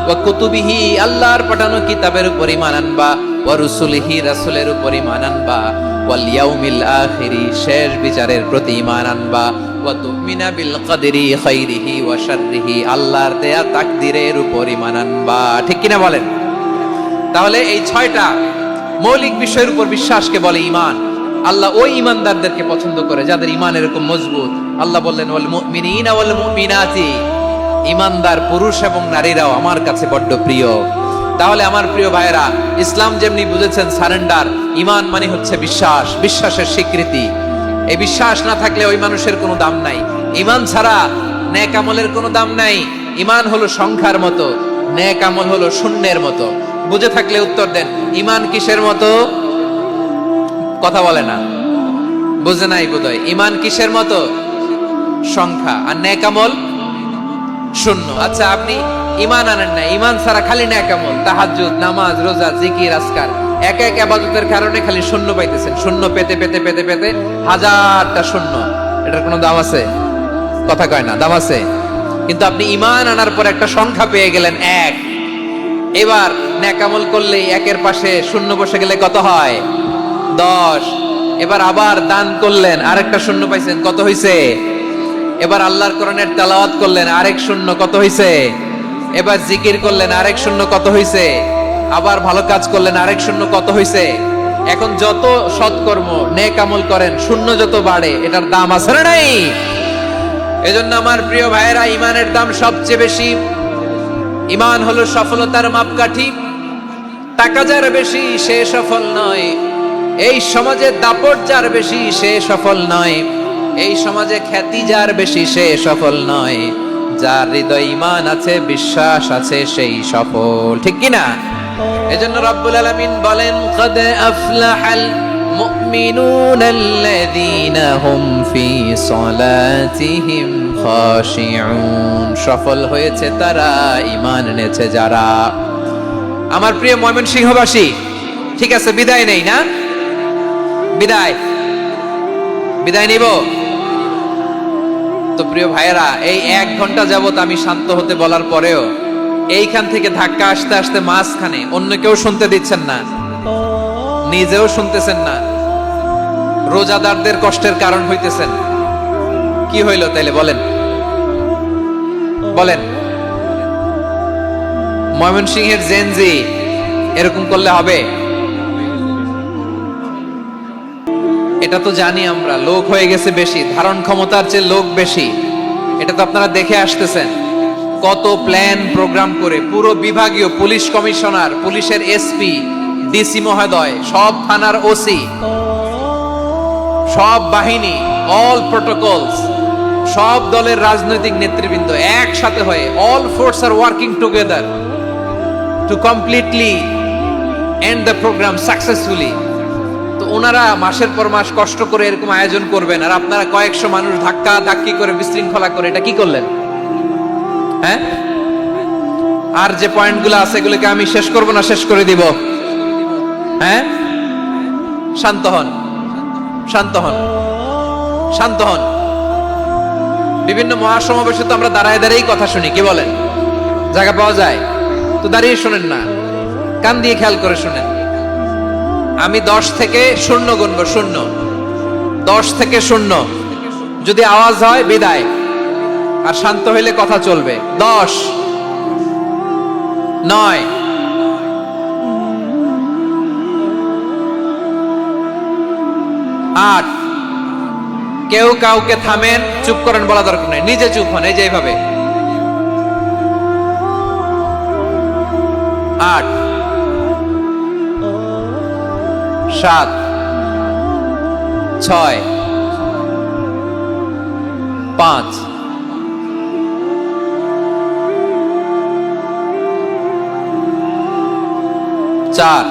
[SPEAKER 1] ওয়া কুতুবিহি আল্লাহর পাঠানো কিতাবের উপর ঈমান আনবা, ওয়া রুসুলিহি রাসূলের উপর ঈমান আনবা, ওয়াল ইয়াউমিল আখিরি শেষ বিচারের প্রতি ঈমান আনবা, ওয়া তুমিনা বিল কদরি খাইরিহি ওয়া শাররিহি আল্লাহর দেয়া তাকদীরের উপর ঈমান আনবা। ঠিক কিনা বলেন? তাহলে এই 6টা মৌলিক বিষয়ের উপর বিশ্বাসকে বলে ঈমান। আল্লাহ ওই ঈমানদারদেরকে পছন্দ করে যাদের ঈমান এরকম মজবুত। আল্লাহ বললেন ওয়াল মুমিনিনা ওয়াল মুমিনাতি, ঈমানদার পুরুষ এবং নারীরাও আমার কাছে বড্ড প্রিয়। তাহলে আমার প্রিয় ভাইরা, ইসলাম যেমনি বুঝেছেন সারেন্ডার, ঈমান মানে হচ্ছে বিশ্বাস, বিশ্বাসের স্বীকৃতি। এই বিশ্বাস না থাকলে ওই মানুষের কোনো দাম নাই। ঈমান ছাড়া নেক আমলের কোনো দাম নাই। ঈমান হলো সংখ্যার মতো, নেক আমল হলো শূন্যের মতো। বুঝে থাকলে উত্তর দেন, ঈমান কিসের মতো? কথা বলে না, বুঝে নাই বোধহয়। ঈমান কিসের মতো? সংখ্যা। আর নেক আমল শূন্য। আচ্ছা, আপনি ঈমান আনেন না, ঈমান ছাড়া খালি নেক আমল, তাহাজ্জুদ, নামাজ, রোজা, জিকির, আজকার, এক এক ইবাদতের কারণে খালি শূন্য পাইতেছেন। শূন্য পেতে পেতে পেতে পেতে হাজারটা শূন্য। এটার কোনো দাম আছে? কথা কয় না, দাম আছে। কিন্তু আপনি ঈমান আনার পর একটা সংখ্যা পেয়ে গেলেন, এক। এবার নেক আমল করলে একের পাশে শূন্য বসে গেলে কত হয়? 10। এবার আবার দান করলেন, আরেকটা শূন্য পাইছেন, কত হইছে? এবার আল্লাহর কোরআনের তেলাওয়াত করলেন, আরেক শূন্য, কত হইছে? এবার জিকির করলেন, আরেক শূন্য, কত হইছে? আবার ভালো কাজ করলেন, আরেক শূন্য, কত হইছে? এখন যত সৎকর্ম নেক আমল করেন, শূন্য যত বাড়ে, এটার দাম আছে না নাই? এজন্য আমার প্রিয় ভাইয়েরা, ঈমানের দাম সবচেয়ে বেশি। ঈমান হলো সফলতার মাপকাঠি। টাকা যার বেশি সে সফল নয়, এই সমাজে দাপট যার বেশি সে সফল নয়, এই সমাজে খ্যাতি যার বেশি সে সফল নয়, যার হৃদয় ঈমান আছে, বিশ্বাস আছে, সেই সফল। ঠিক কি না? এজন্য রব্বুল আলামিন বলেন কদ আফলাহাল মুমিনুনাল্লাযীনা হুম ফি সালাতিহিম খাশিউন, সফল হয়েছে তারা, ঈমান এনেছে যারা। আমার প্রিয় ময়মনসিংহবাসী, ঠিক আছে, বিদায় নেই না? বিদায় নিব তো। প্রিয় ভাইয়েরা, এই 1 ঘন্টা যাবত আমি শান্ত হতে বলার পরেও এইখান থেকে ধাক্কা আসতে আসতে মাঝখানে অন্য কেউ শুনতে দিচ্ছেন না, নিজেও শুনতেছেন না, রোজাদারদের কষ্টের কারণ হইতেছেন। কি হইল তাইলে বলেন? বলেন। ময়মনসিংহের জেনজি এরকম করলে হবে? এটা তো জানি আমরা, লোক হয়ে গেছে বেশি, ধারণ ক্ষমতার চেয়ে লোক বেশি। এটা তো আপনারা দেখে আসতেছেন, কত প্ল্যান প্রোগ্রাম করে পুরো বিভাগীয় পুলিশ কমিশনার, পুলিশের এসপি, ডিসি মহোদয়, সব থানার ওসি, সব বাহিনী, অল প্রোটোকলস, সব দলের রাজনৈতিক নেতৃবৃন্দ একসাথে হয়ে, all force are working together to completely end the program successfully. তো ওনারা মাসের পর মাস কষ্ট করে এরকম আয়োজন করবেন, আর আপনারা কয়েকশো মানুষ ধাক্কা ধাক্কি করে বিশৃঙ্খলা করে এটা কি করলেন? হ্যাঁ, আর যে পয়েন্টগুলো আছে এগুলোকে আমি শেষ করব না শেষ করে দিব? হ্যাঁ, শান্ত হন, শান্ত হন, শান্ত হন। বিভিন্ন মহাসমাবেশে তো আমরা দাঁড়ায় দাঁড়িয়েই কথা শুনি, কি বলেন? জায়গা পাওয়া যায় তো দাঁড়িয়ে শোনেন না, কান দিয়ে খেয়াল করে শোনেন। আমি 10 থেকে 0 গুনবো, 0, 10 থেকে 0। যদি আওয়াজ হয় বিদায়, আর শান্ত হইলে কথা চলবে। 10, 9, 8। কেউ কাউকে থামেন, চুপ করেন বলা দরকার নেই, নিজে চুপ হন, এই যে এইভাবে। 8, 7, 6, 5, 4,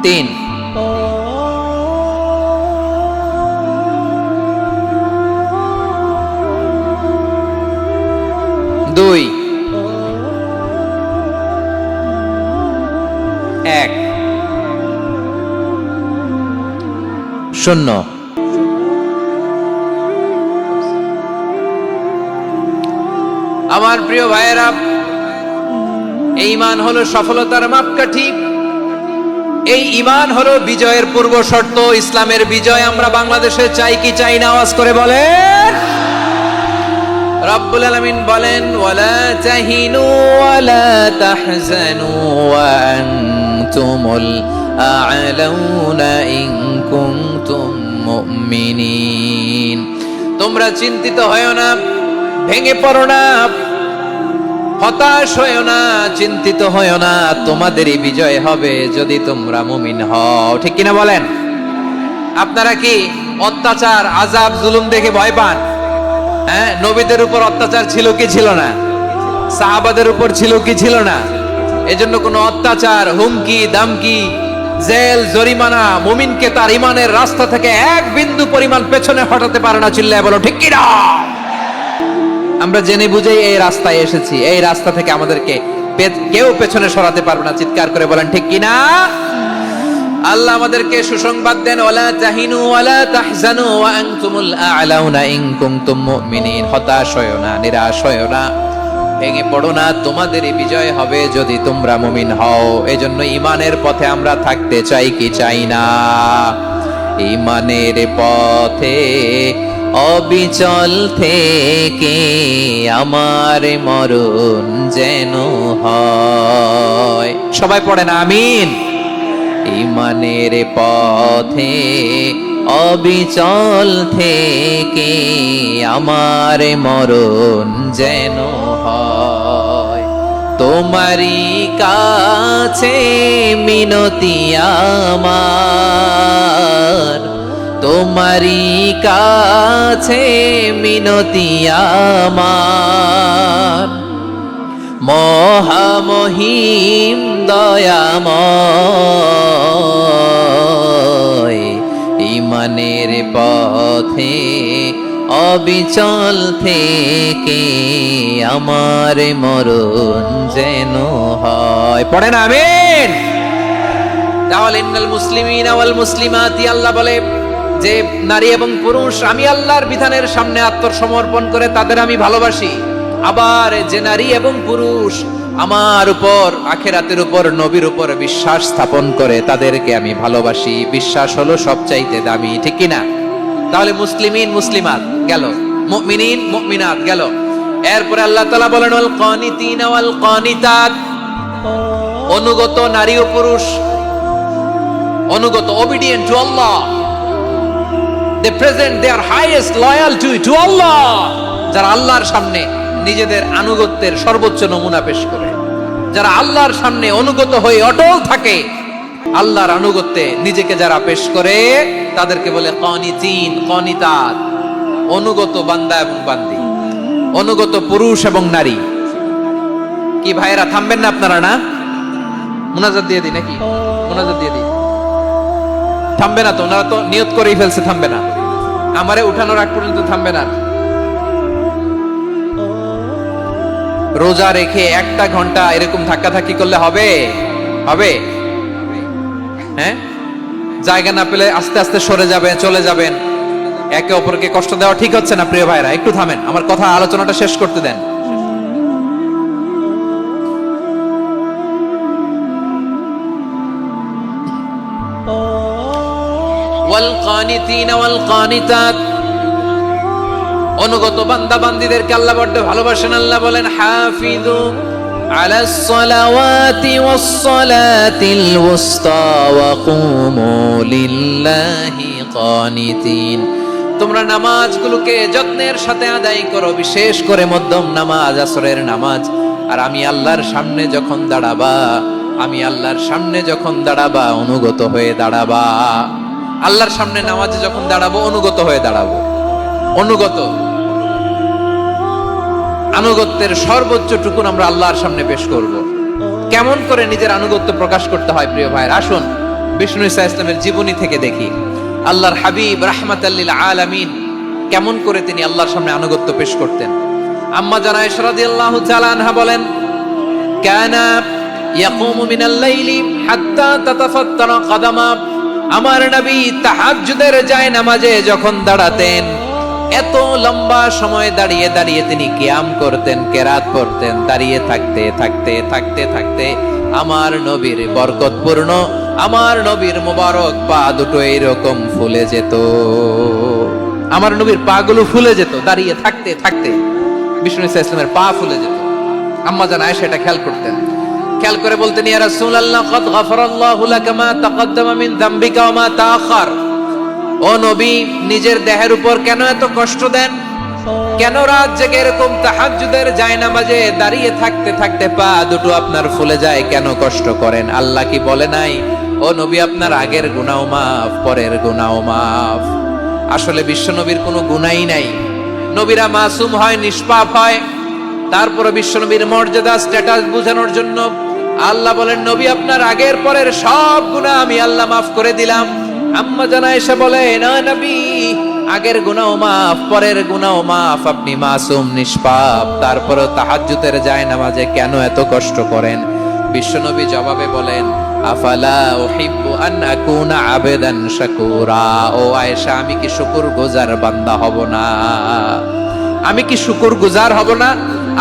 [SPEAKER 1] 3, 2, 1, 0। আমার প্রিয় ভাইয়েরা, এই ঈমান হলো সফলতার মাপকাঠি, এই ঈমান হলো বিজয়ের পূর্ব শর্ত। ইসলামের বিজয় আমরা বাংলাদেশে চাই কি চাই না? আওয়াজ করে বলেন। রব্বুল আলামিন বলেন, ওয়ালা তাহিনু ওয়ালা তাহজানু ওয়া আনতুমুল আ'লাউনা ইন কুনতুম মুমিনিন। তোমরা চিন্তিত হয়ো না, ভেঙে পড়ো না, হতাশ হয়ো না, চিন্তিত হয়ো না, তোমাদেরই বিজয় হবে যদি তোমরা মুমিন হও। ঠিক কিনা বলেন? আপনারা কি অত্যাচার, আযাব, জুলুম দেখে ভয় পান? হ্যাঁ, নবীদের উপর অত্যাচার ছিল কি ছিল না? সাহাবাদের উপর ছিল কি ছিল না? এজন্য কোনো অত্যাচার, হুমকি, দামকি, জেল, জরিমানা মুমিনকে তার ঈমানের রাস্তা থেকে এক বিন্দু পরিমাণ পেছনে হটাতে পারে না। চিল্লায় বলো ঠিক কিনা? আমরা জেনে বুঝেই এই রাস্তায় এসেছি, এই রাস্তা থেকে আমাদেরকে কেউ পেছনে সরাতে পারবে না। চিৎকার করে বলেন ঠিক কিনা? আল্লাহ আমাদেরকে সুসংবাদ দেন, ওয়ালা তাহিনু ওয়ালা তাহজানু ওয়া আনতুমুল আ'লাউনা ইন কুনতুম মুমিনিন। হতাশ হয়ো না, নিরাশ হয়ো না, ভেঙে পড়ো না, তোমাদেরই বিজয় হবে যদি তোমরা মুমিন হও। এজন্য ঈমানের পথে আমরা থাকতে চাই কি চাই না? ঈমানের পথে অবিচল থেকে আমার মরণ যেন হয়। সবাই পড়েন আমিন। ঈমানের পথে অবিচল থেকে আমার মরণ যেন হয়। তোমারই কাছে মিনতি আমার, তোমারই কাছে মিনতি আমার, মহামহিম দয়াময়। ঈমানের পথে অবিচল থেকে আমার মরণ যেন হয়। পড়েন আমিন। তাহলে ইন্নাল মুসলিমিনা ওয়াল মুসলিমাতি, আল্লাহ বলে যে নারী এবং পুরুষ আমি আল্লাহর বিধানের সামনে আত্মসমর্পণ করে তাদের আমি ভালোবাসি। আবার যে নারী এবং পুরুষ আমার উপর, আখিরাতের উপর, নবীর উপর বিশ্বাস স্থাপন করে তাদেরকে আমি ভালোবাসি। বিশ্বাস হলো সবচাইতে দামি। ঠিক কিনা? তাহলে মুসলিমিন মুসলিমাত গেল, মুমিনিন মুমিনাত গেল। এরপরে আল্লাহ তাআলা বলেন, ওয়াল কানিতিনা ওয়াল কানিতাত, অনুগত নারী ও পুরুষ, অনুগত, obedient to Allah, they present their highest loyalty to Allah, যারা আল্লাহর সামনে নিজেদের আনুগত্যের সর্বোচ্চ নমুনা পেশ করে, যারা আল্লাহর সামনে অনুগত হয়ে অটল থাকে, আল্লাহর আনুগত্যে নিজেকে যারা পেশ করে তাদেরকে বলে কানিতিন, কানিতাত, অনুগত বান্দা এবং বান্দি, অনুগত পুরুষ এবং নারী। কি ভাইয়েরা থামবেন না আপনারা? না, মুনাজাত দিয়ে দিই নাকি? মুনাজাত দিয়ে দিই। থামবে না তো? ওনারা তো নিয়ত করেই ফেলছে থামবে না। আমারে উঠানোর আগ পর্যন্ত থামবে না। রোজা রেখে 1টা ঘন্টা এরকম ধাক্কাধাক্কি করলে হবে? হবে? হ্যাঁ, জায়গা না পেলে আস্তে আস্তে সরে যাবেন, চলে যাবেন। একে অপরকে কষ্ট দেওয়া ঠিক হচ্ছে না। প্রিয় ভাইরা, একটু থামেন, আমার কথা, আলোচনাটা শেষ করতে দেন। ওয়াল কানিতিনা ওয়াল কানিতাত, অনুগত বান্দা বান্দীদেরকে আল্লাহ বড় ভালোবাসেন। আল্লাহ বলেন, হাফিজু আলাস সালাওয়াতি ওয়াস সালাতিল ওয়াসতা ওয়া কুমু লিল্লাহি কানিতিন। তোমরা নামাজগুলোকে যত্নের সাথে আদায় করো, বিশেষ করে মধ্যম নামাজ, আসরের নামাজ, আর আমি আল্লাহর সামনে যখন দাঁড়াবা, আমি আল্লাহর সামনে যখন দাঁড়াবা অনুগত হয়ে দাঁড়াবা। আল্লাহর সামনে নামাজে যখন দাঁড়াবো অনুগত হয়ে দাঁড়াবো। অনুগত, আনুগত্যের সর্বোচ্চ টুকুন আমরা আল্লাহর সামনে পেশ করব। কেমন করে নিজের আনুগত্য প্রকাশ করতে হয় প্রিয় ভাইয়ের, আসুন বিষ্ণু ঈসা ইসলামের জীবনী থেকে দেখি। আল্লাহর হাবিব রাহমাতাল লিল আলামিন কেমন করে তিনি আল্লাহর সামনে আনুগত্য পেশ করতেন। আম্মা জানা আয়েশা রাদিয়াল্লাহু তাআলা আনহা বলেন, কানা ইয়াকুমু মিনাল লাইলি হাত্তা তাতাফাত্তারা কদামা। আমার নবী তাহাজ্জুদের যায় নামাজে যখন দাঁড়াতেন, এত লম্বা সময় দাঁড়িয়ে দাঁড়িয়ে তিনি কিয়াম করতেন, কেরাত পড়তেন। দাঁড়িয়ে থাকতে থাকতে থাকতে থাকতে আমার নবীর বরকতপূর্ণ, আমার নবীর মোবারক পা দুটো এরকম ফুলে যেত। আমার নবীর পা গুলো ফুলে যেত দাঁড়িয়ে থাকতে থাকতে। বিষ্ণু ঈসা ইসলামের পা ফুলে যেত। আম্মা জান আয়েশা এটা খেয়াল করতেন। খেয়াল করে বলতেন, ইয়া রাসূলুল্লাহ কদ গফারাল্লাহু লাকা মা তাকদ্দামা মিন যামবিকা ওয়া মা তাআখার। ও নবী, নিজের দেহের উপর কেন এত কষ্ট দেন? কেন রাত জেগে এরকম তাহাজ্জুদের জায়নামাজে দাঁড়িয়ে থাকতে থাকতে পা দুটো আপনার ফুলে যায়? কেন কষ্ট করেন? আল্লাহ কি বলে নাই, ও নবী আপনার আগের গুনাহ মাফ, পরের গুনাহ মাফ? আসলে বিশ্ব নবীর কোনো গুনাহই নাই। নবীরা মাসুম হয়, নিষ্পাপ হয়। তারপরে বিশ্ব নবীর মর্যাদা, স্ট্যাটাস বোঝানোর জন্য আল্লাহ বলেন, নবী আপনার আগের পরের সব গুনাহ আমি আল্লাহ মাফ করে দিলাম। আম্মা জানা এসে বলে, না নবী, আগের গুনাহ মাফ, পরের গুনাহ মাফ, আপনি মাসুম, নিষ্পাপ, তারপরে তাহাজ্জুদের জায়নামাজে কেন এত কষ্ট করেন? বিশ্বনবী জবাবে বলেন, আফালা উহিব্বু আন আকুনা আবেদান শাকুরা। ও আয়েশা, আমি কি শুকরগুজার বান্দা হব না? আমি কি শুকরগুজার হব না?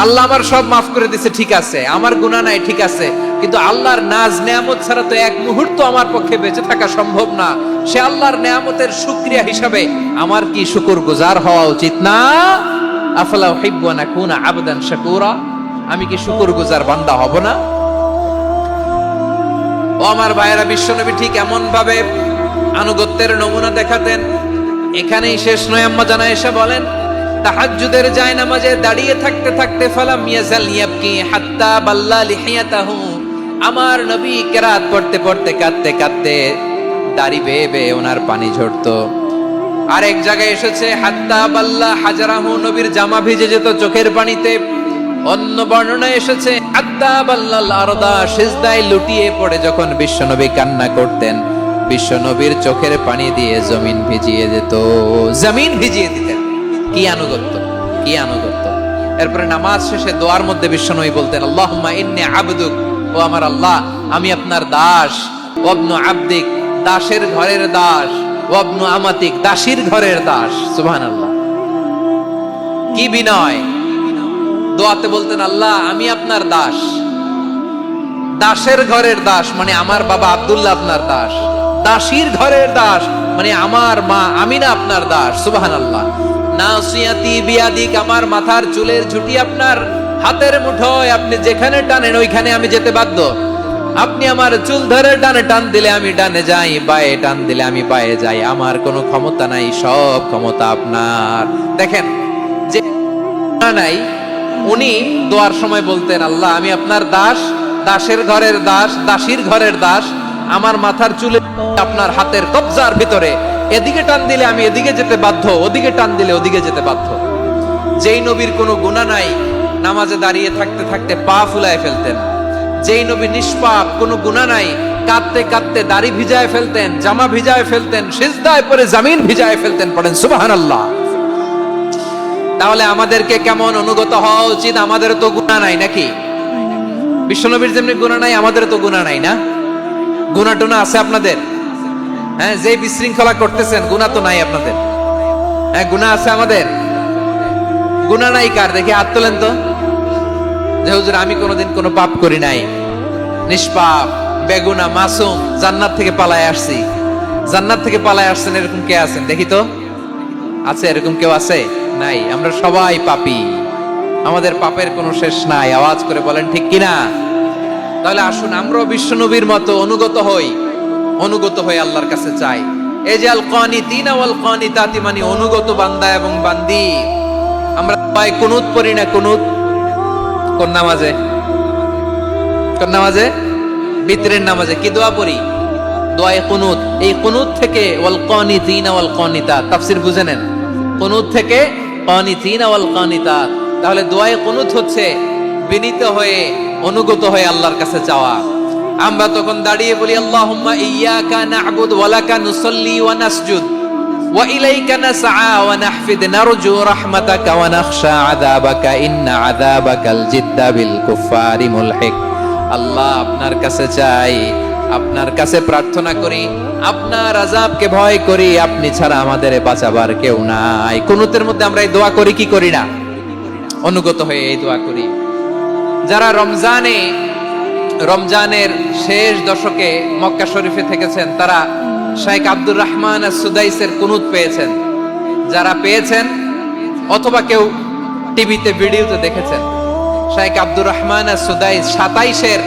[SPEAKER 1] আল্লাহ আমার সব মাফ করে দিয়েছে, ঠিক আছে, আমার গুনাহ নাই, ঠিক আছে, কিন্তু আল্লাহর নাজ নেয়ামত ছাড়া তো এক মুহূর্ত আমার পক্ষে বেঁচে থাকা সম্ভব না। সে আল্লাহর নেয়ামতের শুকরিয়া হিসাবে আমার কি শুকরগুজার হওয়া উচিত না? আফালা উহিব্বু আন আকুনা আবদান শাকুরা। আমি কি শুকরগুজার বান্দা হব না? ও আমার ভাইয়েরা, বিশ্বনবী ঠিক এমন ভাবে আনুগত্যের নমুনা দেখাতেন। এখানেই শেষ নয়। আম্মা জানা এসে বলেন, তাহাজ্জুদের জায়নামাজে দাঁড়িয়ে থাকতে থাকতে ফালাম ইয়াজাল ইয়াবকি হাত্তা বাল্লা লিহিয়াতাহু। আমার নবী কেরাত পড়তে পড়তে কাঁদতে কাঁদতে দাড়ি বেয়ে বেয়ে ওনার পানি ঝরতো। আর এক জায়গায় এসেছে হাত্তা বাল্লা হাজারাহু, নবীর জামা ভিজে যেত চোখের পানিতে। অন্য বর্ণনা এসেছে হাত্তা বাল্লাল আরদা, সিজদায় লুটিয়ে পড়ে যখন বিশ্বনবী কান্না করতেন, বিশ্বনবীর চোখের পানি দিয়ে জমিন ভিজিয়ে যেত, জমিন ভিজিয়ে দিতেন। কি আনুগত্য, কি আনুগত্য! এরপরে নামাজ শেষে দোয়ার মধ্যে বিশ্বনবী বলতেন, আল্লাহুম্মা ইন্নী আবদুক, ও আমার আল্লাহ, আমি আপনার দাস। ওয়াবনু আবদিক, দাসের ঘরের দাস। ওয়াবনু আমাতিক, দাসীর ঘরের দাস। সুবহানাল্লাহ, কি বিনয়! দোয়াতে বলতেন, আল্লাহ আমি আপনার দাস। দাসের ঘরের দাস মানে আমার বাবা আব্দুল্লাহ আপনার দাস। দাসীর ঘরের দাস মানে আমার মা আমিনা আপনার দাস। সুবহানাল্লাহ। নাসিয়াতি বিয়াদিক, আমার মাথার চুলের ঝুঁটি আপনার হাতের মুঠোয়, আপনি যেখানে টানেন ওইখানে আমি যেতে বাধ্য। আপনি আমার চুল ধরে ডানে টান দিলে আমি ডানে যাই, বায়ে টান দিলে আমি বায়ে যাই। আমার কোনো ক্ষমতা নাই, সব ক্ষমতা আপনার। দেখেন, যে নাই উনি দোয়ার সময় বলতেন, আল্লাহ আমি আপনার দাস, দাসের ঘরের দাস, দাসীর ঘরের দাস। আমার মাথার চুলে আপনার হাতের কবজার ভিতরে, এদিকে টান দিলে আমি এদিকে যেতে বাধ্য, ওদিকে টান দিলে ওদিকে যেতে বাধ্য। যেই নবীর কোনো গুনাহ নাই, নামাজে দাঁড়িয়ে থাকতে থাকতে পা ফুলায় ফেলতেন। যেই নবী নিষ্পাপ, কোনো গুনাহ নাই, কাঁদতে কাঁদতে দাড়ি ভিজায় ফেলতেন, জামা ভিজায় ফেলতেন, সিজদায় পড়ে জমিন ভিজায় ফেলতেন। পড়েন সুবহানাল্লাহ। তাহলে আমাদেরকে কেমন অনুগত হওয়া উচিত? আমাদের তো গুনাহ নাই নাকি? বিশ্বনবীর যেমনি গুনাহ নাই, আমাদের তো গুনাহ নাই না? গুনাহ টুনা আছে আপনাদের? হ্যাঁ, যে বিশৃঙ্খলা করতেছেন, গুনাহ তো নাই আপনাদের? হ্যাঁ, গুনাহ আছে আমাদের? গুনাহ নাই কার? দেখি হাত তোলেন তো, যে হুজুর আমি কোনোদিন কোনো পাপ করি নাই, নিষ্পাপ, বেগুনা, মাসুম, জান্নাত থেকে পালায় আসছি। জান্নাত থেকে পালায় আসছেন এরকম কে আছেন? দেখি তো, আছে এরকম কেউ? আছে? নাই। আমরা সবাই পাপী, আমাদের পাপের কোনো শেষ নাই। আওয়াজ করে বলেন ঠিক কিনা? তাহলে আসুন আমরাও বিশ্বনবীর মতো অনুগত হই, অনুগত হয়ে আল্লাহর কাছে চাই। এই যে আল কানিতিনা ওয়াল কানিতাতি, মানে অনুগত বান্দা এবং বান্দি। আমরা সবাই কুনুত পড়ি না? কুনুত কোন নামাজে? কোন নামাজে? বিতরের নামাজে কি দোয়া পড়ি? দোয়ায়ে কুনুত। এই কুনুত থেকে ওয়াল কানিতিনা ওয়াল কানিতাত, তাফসীর বুঝে নেন। কুনুত থেকে কানিতিনা ওয়াল কানিতাত, তাহলে দোয়ায়ে কুনুত হচ্ছে বিনীত হয়ে অনুগত হয়ে আল্লাহর কাছে চাওয়া। আমরা তখন দাঁড়িয়ে বলি আল্লাহুম্মা ইয়্যাকা না'বুদু ওয়া লাকা নুসাল্লি ওয়া নাসজুদ ওয়া ইলাইকা নাসআ ওয়া নাহফিদ নারজু রাহমাতাকা ওয়া নাখশা আযাবাকা ইন্না আযাবাকাল জিদ্দা বিল কুফফারি মুলহিক। আল্লাহ, আপনার কাছে চাই, আপনার কাছে প্রার্থনা করি, আপনার আযাবকে ভয় করি, আপনি ছাড়া আমাদের বাঁচাবার কেউ নাই। কুনুতের মধ্যে আমরা এই দোয়া করি কি করি না? অনুগত হয়ে এই দোয়া করি। যারা রমজানের শেষ দশকে মক্কা শরীফে থেকেছেন তারা শাইখ আব্দুর রহমান আস-সুদাইসের কুনুত পেয়েছেন। যারা পেয়েছেন অথবা কেউ টিভিতে ভিডিওতে দেখেছেন, শাইখ আব্দুর রহমান আস-সুদাইস 27-এর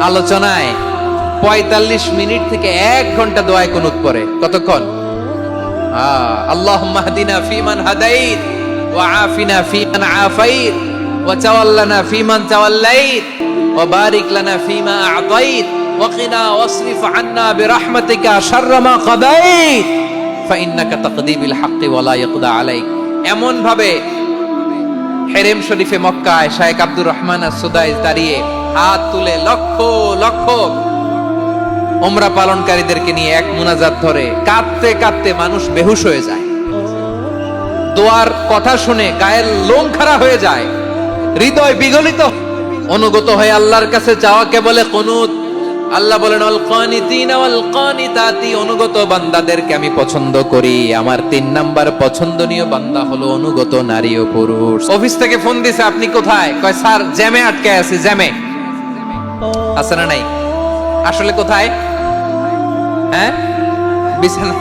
[SPEAKER 1] আলোচনায় 45 মিনিট থেকে 1 ঘন্টা দোয়ায় কুনুত পড়ে। কতক্ষণ? আল্লাহুম্মা হদিনা ফিমান হাদাইত ওয়া আফিনা ফিমান আফাইত ওয়া তাওয়াল্লানা ফিমান তাওয়াল্লাইত ওয়া বারিক লানা ফিমা আ'তাইত ওয়া কিনা ওয়াসরিফ আন্না বিরহমাতিকা শাররা মা কাদাইত ফাইন্নাকা তাকদি বিল হাক্কি ওয়া লা ইয়াকদা আলাইক। এমন ভাবে হেরেম শরীফে মক্কায় শাইখ আব্দুর রহমান আস-সুদাইস দাঁড়িয়ে হাত তুলে লক্ষ লক্ষ উমরা পালনকারীদেরকে নিয়ে এক মুনাজাত ধরে কাঁদতে কাঁদতে মানুষ বেহুশ হয়ে যায়। দোয়ার কথা শুনে গায়ের লোম খাড়া হয়ে যায়, হৃদয় বিগলিত। অনুগত হয়ে আল্লাহর কাছে চাওয়াকে বলে কুনুত। আল্লাহ বলেন আল কানিতিনা ওয়াল কানিতাতি, অনুগত বান্দাদেরকে আমি পছন্দ করি। আমার 3 নাম্বার পছন্দনীয় বান্দা হলো অনুগত নারী ও পুরুষ। অফিস থেকে ফোন দিছে, আপনি কোথায়? কয় স্যার জ্যামে আটকে আছি। জ্যামে আছে না নাই? আসলে কোথায়? হ্যাঁ, বিছানা।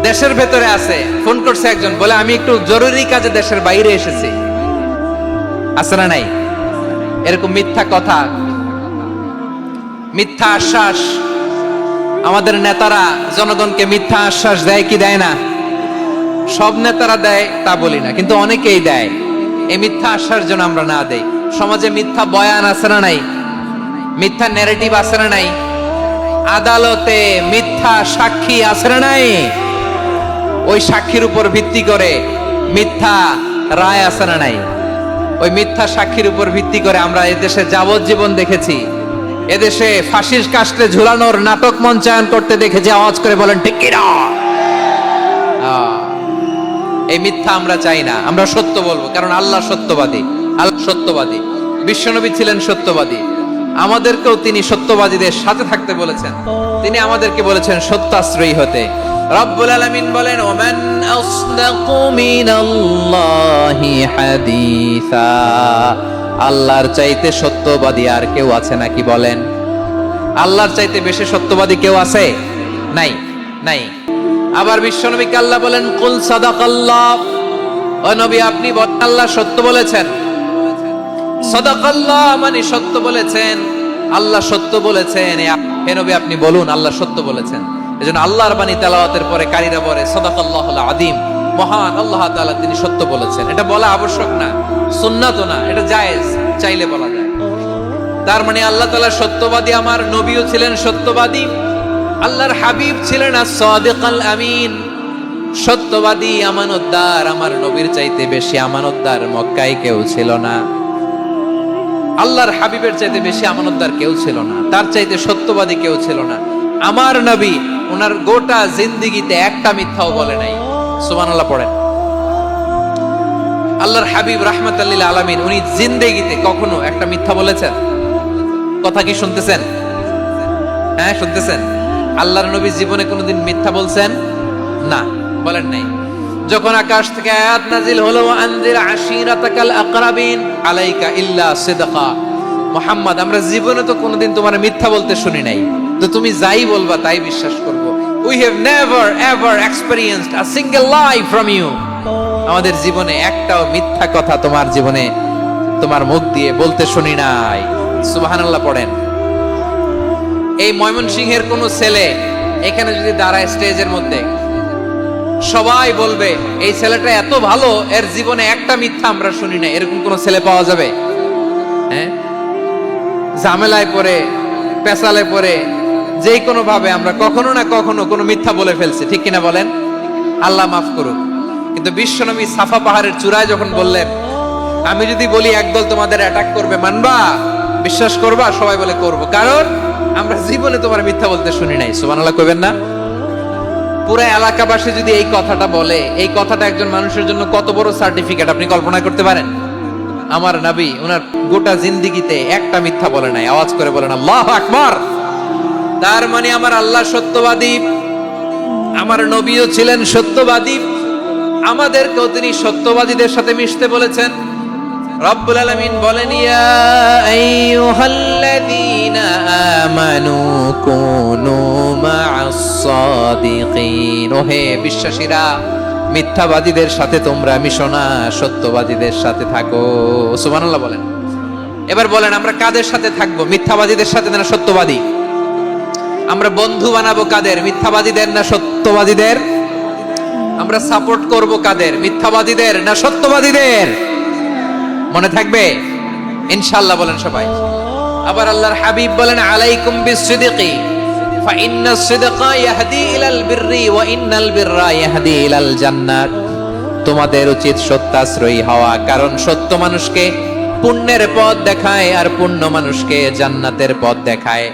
[SPEAKER 1] দেশের ভেতরে আছে। ফোন করছে একজন, বলে আমি একটু জরুরি কাজে দেশের বাইরে এসেছি। আছে না নাই? এরকম মিথ্যা কথা, মিথ্যা আশ্বাস। আমাদের নেতারা জনগণকে মিথ্যা আশ্বাস দেয় কি দেয় না? সব নেতারা দেয় তা বলি না, কিন্তু অনেকেই দেয়। এই মিথ্যা আশ্বাস যেন আমরা না দেই। সমাজে মিথ্যা বয়ান আছে না নাই? মিথ্যা ন্যারেটিভ আছে না নাই? আদালতে মিথ্যা সাক্ষী আছে না নাই? ওই সাক্ষীর উপর ভিত্তি করে মিথ্যা রায় আছে না নাই? ওই মিথ্যা সাক্ষীর উপর ভিত্তি করে আমরা এদেশে যাবজ্জীবন দেখেছি। এদেশে ফাঁসির কাস্টে ঝুলানোর নাটক মঞ্চায়ন করতে দেখেছি। আওয়াজ করে বলেন ঠিক কি না? এই মিথ্যা আমরা চাই না। আমরা সত্য বলবো, কারণ আল্লাহ সত্যবাদী। আল্লাহ সত্যবাদী, বিশ্বনবী ছিলেন সত্যবাদী। আমাদেরকেও তিনি সত্যবাদীদের সাথে থাকতে বলেছেন। তিনি আমাদেরকে বলেছেন সত্যাশ্রয়ী হতে। রব্বুল আলামিন বলেন ওমান আসদাকু মিনাল্লাহি হাদিসা, আল্লাহর চাইতে সত্যবাদী আর কেউ আছে নাকি বলেন? আল্লাহর চাইতে বেশি সত্যবাদী কেউ আছে? নাই, নাই। আবার বিশ্বনবীকে আল্লাহ বলেন কুল সাদাকাল্লাহ, ও নবী আপনি বলেন আল্লাহ সত্য বলেছেন। সাদাকাল্লাহ মানে সত্য বলেছেন, আল্লাহ সত্য বলেছেন। হে নবী আপনি বলুন আল্লাহ সত্য বলেছেন। এজন্য আল্লাহর বাণী তেলাওয়াতের পরে কারীরা বলে সাদাকাল্লাহুল আযীম, মহান আল্লাহ তাআলা তিনি সত্য বলেছেন। এটা বলা আবশ্যক না, সুন্নাতও না, এটা জায়েজ, চাইলে বলা যায়। তার মানে আল্লাহ তাআলা সত্যবাদী, আমার নবীও ছিলেন সত্যবাদী, আল্লাহর হাবিব ছিলেন as-সাদিকাল আমিন, সত্যবাদী, আমানতদার। আমার নবীর চাইতে বেশি আমানতদার মক্কায় কেউ ছিল না। আল্লাহর হাবিবের চাইতে বেশি আমানতদার কেউ ছিল না, তার চাইতে সত্যবাদী কেউ ছিল না। আমার নবী ওনার গোটা জিন্দেগিতে একটা মিথ্যাও বলে নাই। সুবহানাল্লাহ পড়েন। আল্লাহর হাবিব রাহমাতাল লিল আলামিন উনি জিন্দেগিতে কখনো একটা মিথ্যা বলেছেন? কথা কি শুনতেছেন? হ্যাঁ শুনতেছেন? আল্লাহর নবী জীবনে কোনোদিন মিথ্যা বলছেন? না, বলেন নাই। যখন আকাশ থেকে আয়াত নাজিল হলো আনজির আশিরাতাকাল আকরাবিন আলাইকা ইল্লা সিদকা, মুহাম্মদ আমরা জীবনে তো কোনোদিন তোমার মিথ্যা বলতে শুনি নাই, তো তুমি যাই বলবা তাই বিশ্বাস করব। We have never ever experienced a single lie from you, আমাদের জীবনে একটাও মিথ্যা কথা তোমার জীবনে তোমার মুখ দিয়ে বলতে শুনি নাই। সুবহানাল্লাহ পড়েন। এই ময়মনসিংহের কোন ছেলে এখানে যদি দাঁড়ায় স্টেজের মধ্যে, সবাই বলবে এই ছেলেটা এত ভালো, এর জীবনে একটা মিথ্যা আমরা শুনি না। এরকম কোন ছেলে পাওয়া যাবে? হ্যাঁ, ঝামেলায় পড়ে, পেছালে পড়ে, যেই কোনো ভাবে আমরা কখনো না কখনো কোনো মিথ্যা বলে ফেলছি, ঠিক কিনা বলেন? আল্লাহ মাফ করুক। কিন্তু বিশ্বনবী সাফা পাহাড়ের চূড়ায় যখন বললেন, আমি যদি বলি একদল তোমাদের অ্যাটাক করবে, মানবা? বিশ্বাস করবা? সবাই বলে করব, কারণ আমরা জীবনে তোমার মিথ্যা বলতে শুনি নাই। সুবহানাল্লাহ কইবেন না? পুরা এলাকাবাসী যদি এই কথাটা বলে, এই কথাটা একজন মানুষের জন্য কত বড় সার্টিফিকেট আপনি কল্পনা করতে পারেন? আমার নবী ওনার গোটা জিন্দেগিতে একটা মিথ্যা বলে নাই। আওয়াজ করে বলেন আল্লাহু আকবার। তার মানে আমার আল্লাহ সত্যবাদী, আমার নবীও ছিলেন সত্যবাদী, আমাদেরকেও তিনি সত্যবাদীদের সাথে মিশতে বলেছেন। রব্বুল আলামিন বলেন, ইয়া আইয়ুহাল্লাযীনা আমানু কুনু মা'আস সাদিকিন। ওহে বিশ্বাসীরা, মিথ্যাবাদীদের সাথে তোমরা মিশো না, সত্যবাদীদের সাথে থাকো। সুবহানাল্লাহ বলেন। এবার বলেন, আমরা কাদের সাথে থাকবো? মিথ্যাবাদীদের সাথে না সত্যবাদী? আমরা বন্ধু বানাবো কাদের? মিথ্যাবাদীদের না সত্যবাদীদের? আমরা সাপোর্ট করব কাদের? মিথ্যাবাদীদের না সত্যবাদীদের? মনে থাকবে ইনশাআল্লাহ বলেন সবাই। আবার আল্লাহর হাবিব বলেন, আলাইকুম বিসসিদকি ফাইন্নাস সিদকা ইয়াহদি ইলাল বিররি ওয়া ইন্নাল বিররা ইয়াহদি ইলাল জান্নাত। তোমাদের উচিত সত্যাশ্রয়ী হওয়া, কারণ সত্য মানুষকে পুণ্যের পথ দেখায় আর পুণ্য মানুষকে জান্নাতের পথ দেখায়।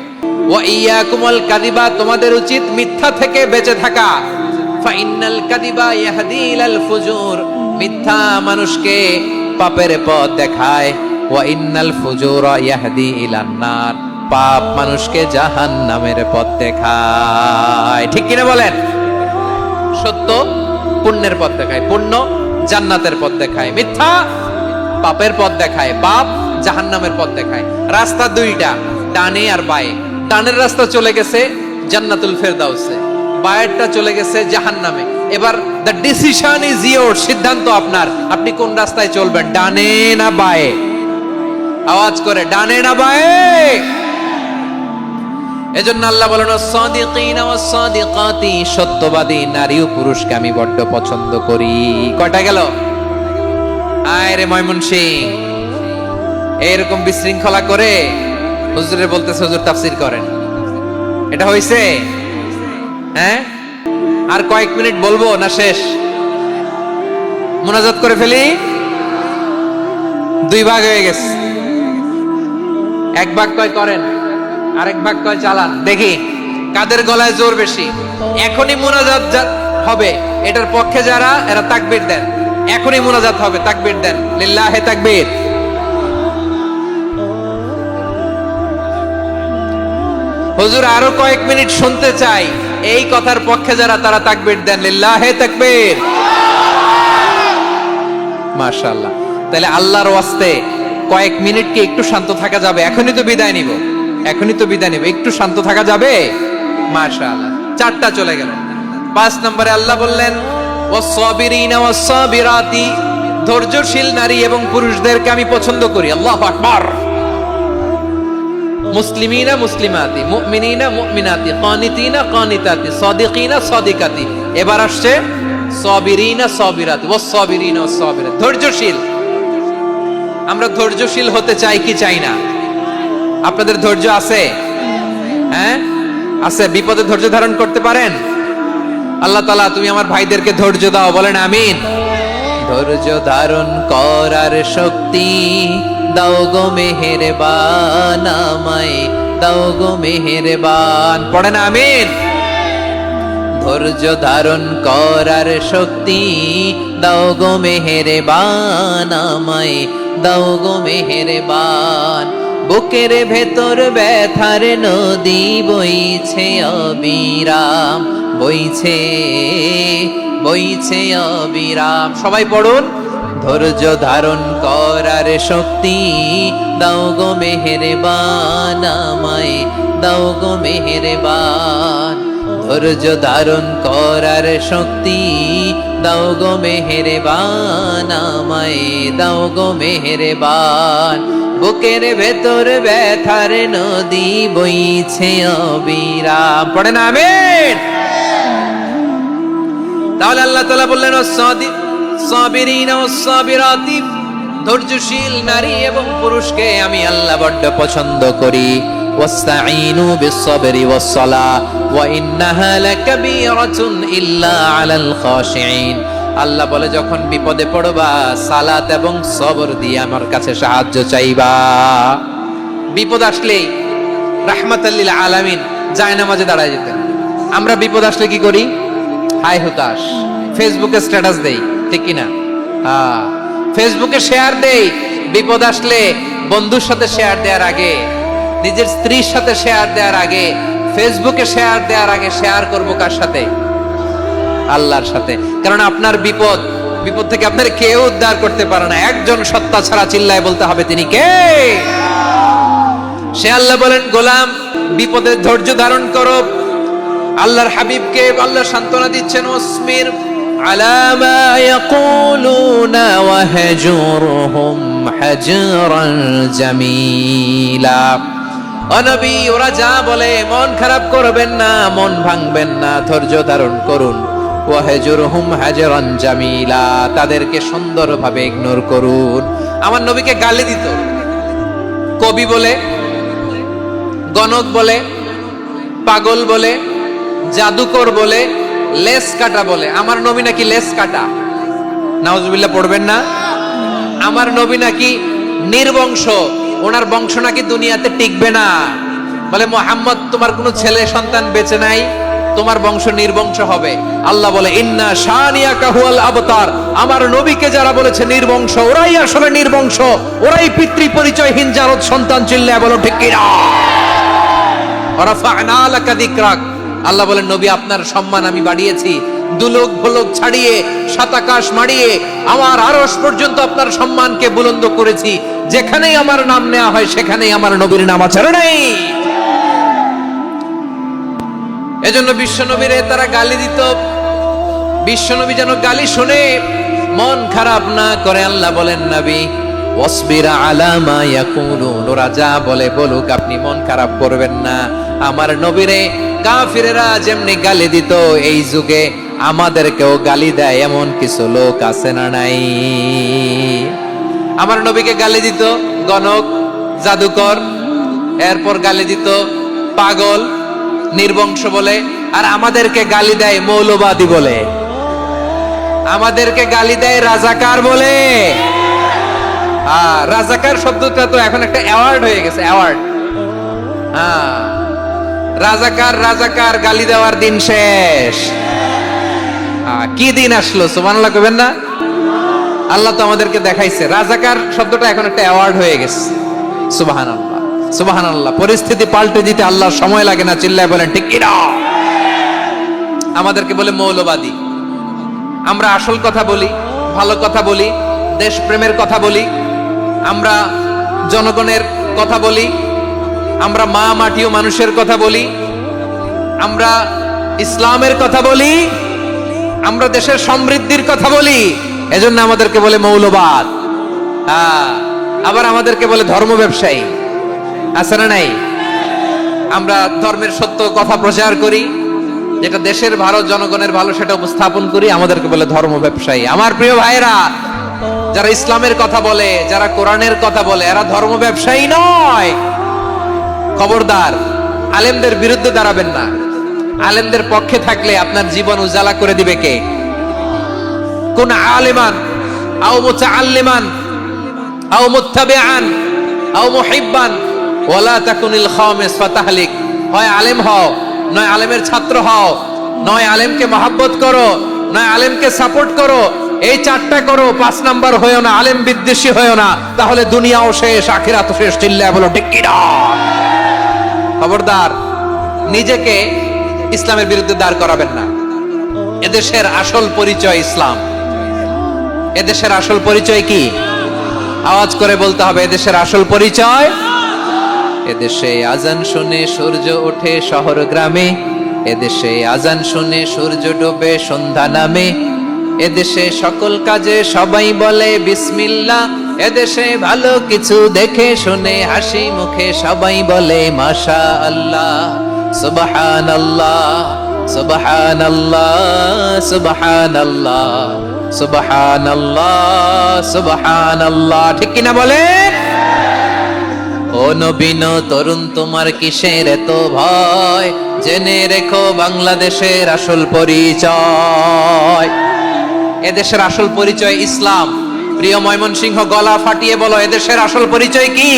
[SPEAKER 1] ওয়া ইয়াকুমুল কাযিবা, তোমাদের উচিত মিথ্যা থেকে বেঁচে থাকা। ফাইন্নাল কাযিবা ইয়াহদি ইলাল ফুজুর, মিথ্যা মানুষকে পাপের পথ দেখায়। ওয়া ইন্নাল ফুজুরা ইয়াহদি ইলান নার, পাপ মানুষকে জাহান্নামের পথ দেখায়। ঠিক কিনা বলেন? সত্য পুণ্যের পথ দেখায়, পুণ্য জান্নাতের পথ দেখায়, মিথ্যা পাপের পথ দেখায়, পাপ জাহান্নামের পথ দেখায়। রাস্তা দুইটা, ডানে আর বায়ে। ডানের রাস্তা চলে গেছে জান্নাতুল ফেরদাউসে, বায়েরটা চলে গেছে জাহান্নামে। এবার দ্য ডিসিশন ইজ ইয়োর, সিদ্ধান্ত আপনার, আপনি কোন রাস্তায় চলবেন, ডানে না বায়ে? আওয়াজ করে, ডানে না বায়ে? এজন্য আল্লাহ বলেন, সাদিকিনা ওয়াস সাদিকাতি, সত্যবাদী নারী ও পুরুষকে আমি বড্ড পছন্দ করি। কয়টা গেল? আয় রে ময়মনসিং, এরকম বিশৃঙ্খলা করে হুজুরে বলতেছে হুজুর তাফসীর করেন, এটা হইছে? হ্যাঁ, আর কয়েক মিনিট বলবো না শেষ? মুনাজাত করে ফেলি। দুই ভাগ হয়ে গেছে, এক ভাগ কয় করেন, আরেক ভাগ কয় চালান। দেখি কাদের গলায় জোর বেশি। এখনই মুনাজাত হবে, এটার পক্ষে যারা, এরা তাকবীর দেন। এখনই মুনাজাত হবে, তাকবীর দেন, লিল্লাহে তাকবীর। হুজুর আরো কয়েক মিনিট শুনতে চাই, এই কথার পক্ষে যারা, তারা তাকবীর দেন, লিল্লাহে তাকবীর। মাশাআল্লাহ। তাহলে আল্লাহর ওয়াস্তে কয়েক মিনিট কি একটু শান্ত থাকা যাবে? এখনই তো বিদায় নিব, এখনই তো বিদায় নিব, একটু শান্ত থাকা যাবে? মাশাআল্লাহ। চারটা চলে গেল। 5 নম্বরে আল্লাহ বললেন, ওয়াস-সাবিরিনা ওয়াস-সাবিরাতি, ধৈর্যশীল নারী এবং পুরুষদেরকে আমি পছন্দ করি। আল্লাহু আকবার। মুসলিমিনা মুসলিমাতি, মুমিনিনা মুমিনাতি, কানিতিনা কানিতাতি, সাদিকিনা সাদিকাতি। এবার আসছে সাবিরিনা সাবিরাতি, ওয়াস-সাবিরিনা ওয়াস-সাবিরাতি, ধৈর্যশীল। আমরা ধৈর্যশীল হতে চাই কি চাই না? আপনাদের ধৈর্য আছে? হ্যাঁ আছে। বিপদে ধৈর্য ধারণ করতে পারেন? আল্লাহ তাআলা তুমি আমার ভাইদেরকে ধৈর্য দাও, বলেন আমিন। ধৈর্য ধারণ করার শক্তি দাও গো মেহেরবান, আমায় দাও গো মেহেরবান, পড়েন আমিন। ধৈর্য ধারণ করার শক্তি দাও গো মেহেরবান, আমায় দাও গো মেহেরবান। বুকের ভেতর ব্যথার নদী বইছে অবিরাম, বইছে বইছে অবিরাম। সবাই পড়ুন, ধৈর্য ধারণ করার শক্তি দাও গো মেহেরবান, আমায় দাও গো মেহেরবান। ধৈর্য ধারণ করার শক্তি দাও গো মেহেরবান, আমায় দাও গো মেহেরবান। বুকের ভেতর ব্যথার নদী বইছে অবিরাম, পড়েন আমিন। তাহলে আল্লাহ তাআলা বললেন, সাবিরিনা ওয়াস-সাবিরাতি, ধৈর্যশীল নারী এবং পুরুষকে আমি আল্লাহ বড্ড পছন্দ করি। ওয়াস্তাঈনু বিস-সাবরি ওয়াস-সালাহ ওয়া ইন্নাহা লাকাবীরাতুন ইল্লা আলাল খাশিঈন। আল্লাহ বলে যখন বিপদে পড়বা সালাত এবং সবর দিয়ে আমার কাছে সাহায্য চাইবা। বিপদ আসলেই রাহমাতাল লিল আলামিন জায়নামাজে দাঁড়ায় যেতেন। আমরা বিপদ আসলে কি করি? হাই হুতাশ, ফেসবুকে স্ট্যাটাস দেই, ঠিক কি না? হ্যাঁ, ফেসবুকে শেয়ার দেই। বিপদ আসলে বন্ধুর সাথে শেয়ার দেওয়ার আগে, নিজের স্ত্রীর সাথে শেয়ার দেওয়ার আগে, ফেসবুকে শেয়ার দেওয়ার আগে শেয়ার করবো কার সাথে? আল্লাহর সাথে। কারণ আপনার বিপদ থেকে আপনার কেউ উদ্ধার করতে পারে না, একজন সত্তা ছাড়া। চিল্লায় বলতে হবে তিনি কে? সে আল্লাহ বলেন, গোলাম বিপদের ধৈর্য ধারণ করো। আল্লাহর হাবিবকে আল্লাহ সান্ত্বনা দিচ্ছেন, ওয়াসমির আলা মা ইয়াকুলুনা ওয়াহজুরহুম হাজরান জামিলা। ও নবী, ওরা যা বলে মন খারাপ করবেন না, মন ভাঙবেন না, ধৈর্য ধারণ করুন। ওয়াহজুরহুম হাজরান জামিলা, তাদেরকে সুন্দরভাবে ইগনোর করুন। আমার নবীকে গালি দিত কবি বলে, গণক বলে, পাগল বলে, জাদুকর বলে, লেস কাটা বলে। আমার নবী নাকি লেস কাটা, নাউজুবিল্লাহ পড়বেন না। আমার নবী নাকি নির্বংশ, ওনার বংশ নাকি দুনিয়াতে টিকবে না। বলে মুহাম্মদ, তোমার কোনো ছেলে সন্তান বেঁচে নাই, তোমার বংশ নির্বংশ হবে। আল্লাহ বলে, ইন্না শানিয়াকা হুয়াল আবতার। আমার নবীকে যারা বলেছে নির্বংশ, ওরাই আসলে নির্বংশ, ওরাই পিতৃ পরিচয়হীন জারদ সন্তান। চিল্লায় বলো ঠিক কিনা? রাফা'না লাকা যিকরাক। আল্লাহ বলেন, নবী আপনার সম্মান আমি বাড়িয়েছি, দুলোক ভুলোক ছাড়িয়ে সাত আকাশ মাড়িয়ে আমার আরশ পর্যন্ত আপনার সম্মানকে বুলন্দ করেছি। যেখানেই আমার নাম নেওয়া হয় সেখানেই আমার নবীর নাম আছে নাই। এজন্য বিশ্বনবীরে তারা গালি দিত। বিশ্বনবী যেন গালি শুনে মন খারাপ না করে, আল্লাহ বলেন, নবী ওয়াসবির আলা মা ইয়াকুলুন, ওরা যা বলে বলুক, আপনি মন খারাপ করবেন না। আমার নবীরে কাফিরেরা যেমনি গালি দিত, এই যুগে আমাদেরকেও গালি দেয় এমন কিছু লোক আছে না নাই? আমার নবীকে গালি দিত গণক, জাদুকর, এরপর গালি দিত পাগল, নির্বংশ বলে। আর আমাদেরকে গালি দেয় মৌলবাদী বলে, আমাদেরকে গালি দেয় রাজাকার বলে। রাজাকার শব্দটা তো এখন একটা অ্যাওয়ার্ড হয়ে গেছে, অ্যাওয়ার্ড। হ্যাঁ, রাজাকার রাজাকার গালি দেওয়ার দিন শেষ। কি দিন আসলো? সুবহানাল্লাহ কইবেন না? আল্লাহ তো আমাদেরকে দেখাইছে, রাজাকার শব্দটা এখন একটা অ্যাওয়ার্ড হয়ে গেছে। সুবহানাল্লাহ, সুবহানাল্লাহ। পরিস্থিতি পাল্টে দিতে আল্লাহর সময় লাগে না। চিল্লায় বলেন ঠিক কি না? আমাদেরকে বলে মৌলবাদী। আমরা আসল কথা বলি, ভালো কথা বলি, দেশপ্রেমের কথা বলি, আমরা জনগণের কথা বলি, আমরা মা মাটি ও মানুষের কথা বলি, আমরা ইসলামের কথা বলি, আমরা দেশের সমৃদ্ধির কথা বলি। এজন্য আমাদেরকে বলে মৌলবাদ। আবার আমাদেরকে বলে ধর্ম ব্যবসায়ী। আছে না নাই? আমরা ধর্মের সত্য কথা প্রচার করি, যেটা দেশের ভালো, জনগণের ভালো, সেটা উপস্থাপন করি, আমাদেরকে বলে ধর্ম ব্যবসায়ী। আমার প্রিয় ভাইরা, যারা ইসলামের কথা বলে, যারা কোরআনের কথা বলে, এরা ধর্ম ব্যবসায়ী নয়। খবরদার, আলেমদের বিরুদ্ধে দাঁড়াবেন না। আলেমদের পক্ষে থাকলে আপনার জীবন উজালা করে দিবে কে? কোন আলেমান আও মুতাআল্লিমান আও মুত্তাবিআন আও মুহিব্বান ওয়ালা তাকুনিল খামিস ফাতাহলিক। হয় আলেম হও, নয় আলেমের ছাত্র হও, নয় আলেমকে মহব্বত করো, নয় আলেমকে সাপোর্ট করো। এই চারটা করো, 5 নাম্বার হয়েও না, আলেম বিদ্বেষী হয়েও না, তাহলে দুনিয়াও শেষ, আখিরাতও শেষ। চিল্লায়া বলো ঠিক কি না? খবরদার, নিজেকে ইসলামের বিরুদ্ধে দাঁড় করাবেন না। এদেশের আসল পরিচয় ইসলাম। এদেশের আসল পরিচয় কি? আওয়াজ করে বলতে হবে, এদেশের আসল পরিচয়। এদেশে আজান শুনে সূর্য ওঠে শহর গ্রামে, এদেশে আজান শুনে সূর্য ডোবে সন্ধ্যা নামে, এদেশে সকল কাজে সবাই বলে বিসমিল্লাহ, এদেশে ভালো কিছু দেখে শুনে হাসি মুখে সবাই বলে মাশাআল্লাহ, সুবহানাল্লাহ, সুবহানাল্লাহ, সুবহানাল্লাহ। সুবহানাল্লাহ সুবহানাল্লাহ, ঠিক কিনা বলেন? ও নবীন তরুণ, তোমার কিসের এত ভয়? জেনে রেখো বাংলাদেশের আসল পরিচয়। এদেশের আসল পরিচয় ইসলাম। প্রিয় ময়মনসিংহ, গলা ফাটিয়ে বলো, এদেশের আসল পরিচয় কি?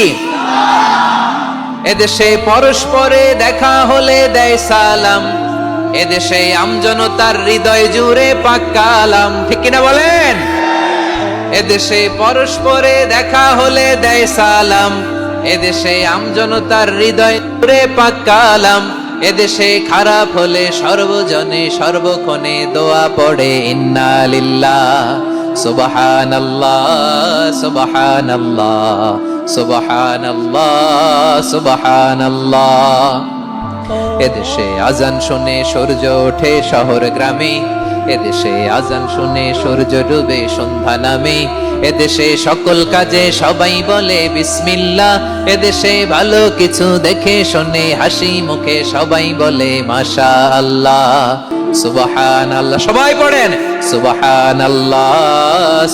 [SPEAKER 1] এদেশে পরস্পরে দেখা হলে দেয় সালাম, এদেশে আমজনতার হৃদয় জুড়ে পাক কালাম, ঠিক কিনা বলেন? এদেশে পরস্পরে দেখা হলে দেয় সালাম, এদেশে আমজনতার হৃদয় জুড়ে পাক কালাম, এদেশে খারাপ হলে সর্বজনে সর্বক্ষণে দোয়া পড়ে ইন্না লিল্লাহ সুবহানাল্লাহ সুবহানাল্লাহ সুবহানাল্লাহ সুবহানাল্লাহ। এদেশে আজান শুনে সূর্য ওঠে শহর গ্রামে, এদেশে আজান শুনে সূর্য ডুবে সন্ধ্যা নামে, এদেশে সকল কাজে সবাই বলে বিসমিল্লাহ, এদেশে ভালো কিছু দেখে শুনে হাসি মুখে সবাই বলে মাশাআল্লাহ সুবহানাল্লাহ। সবাই পড়েন সুবহানাল্লাহ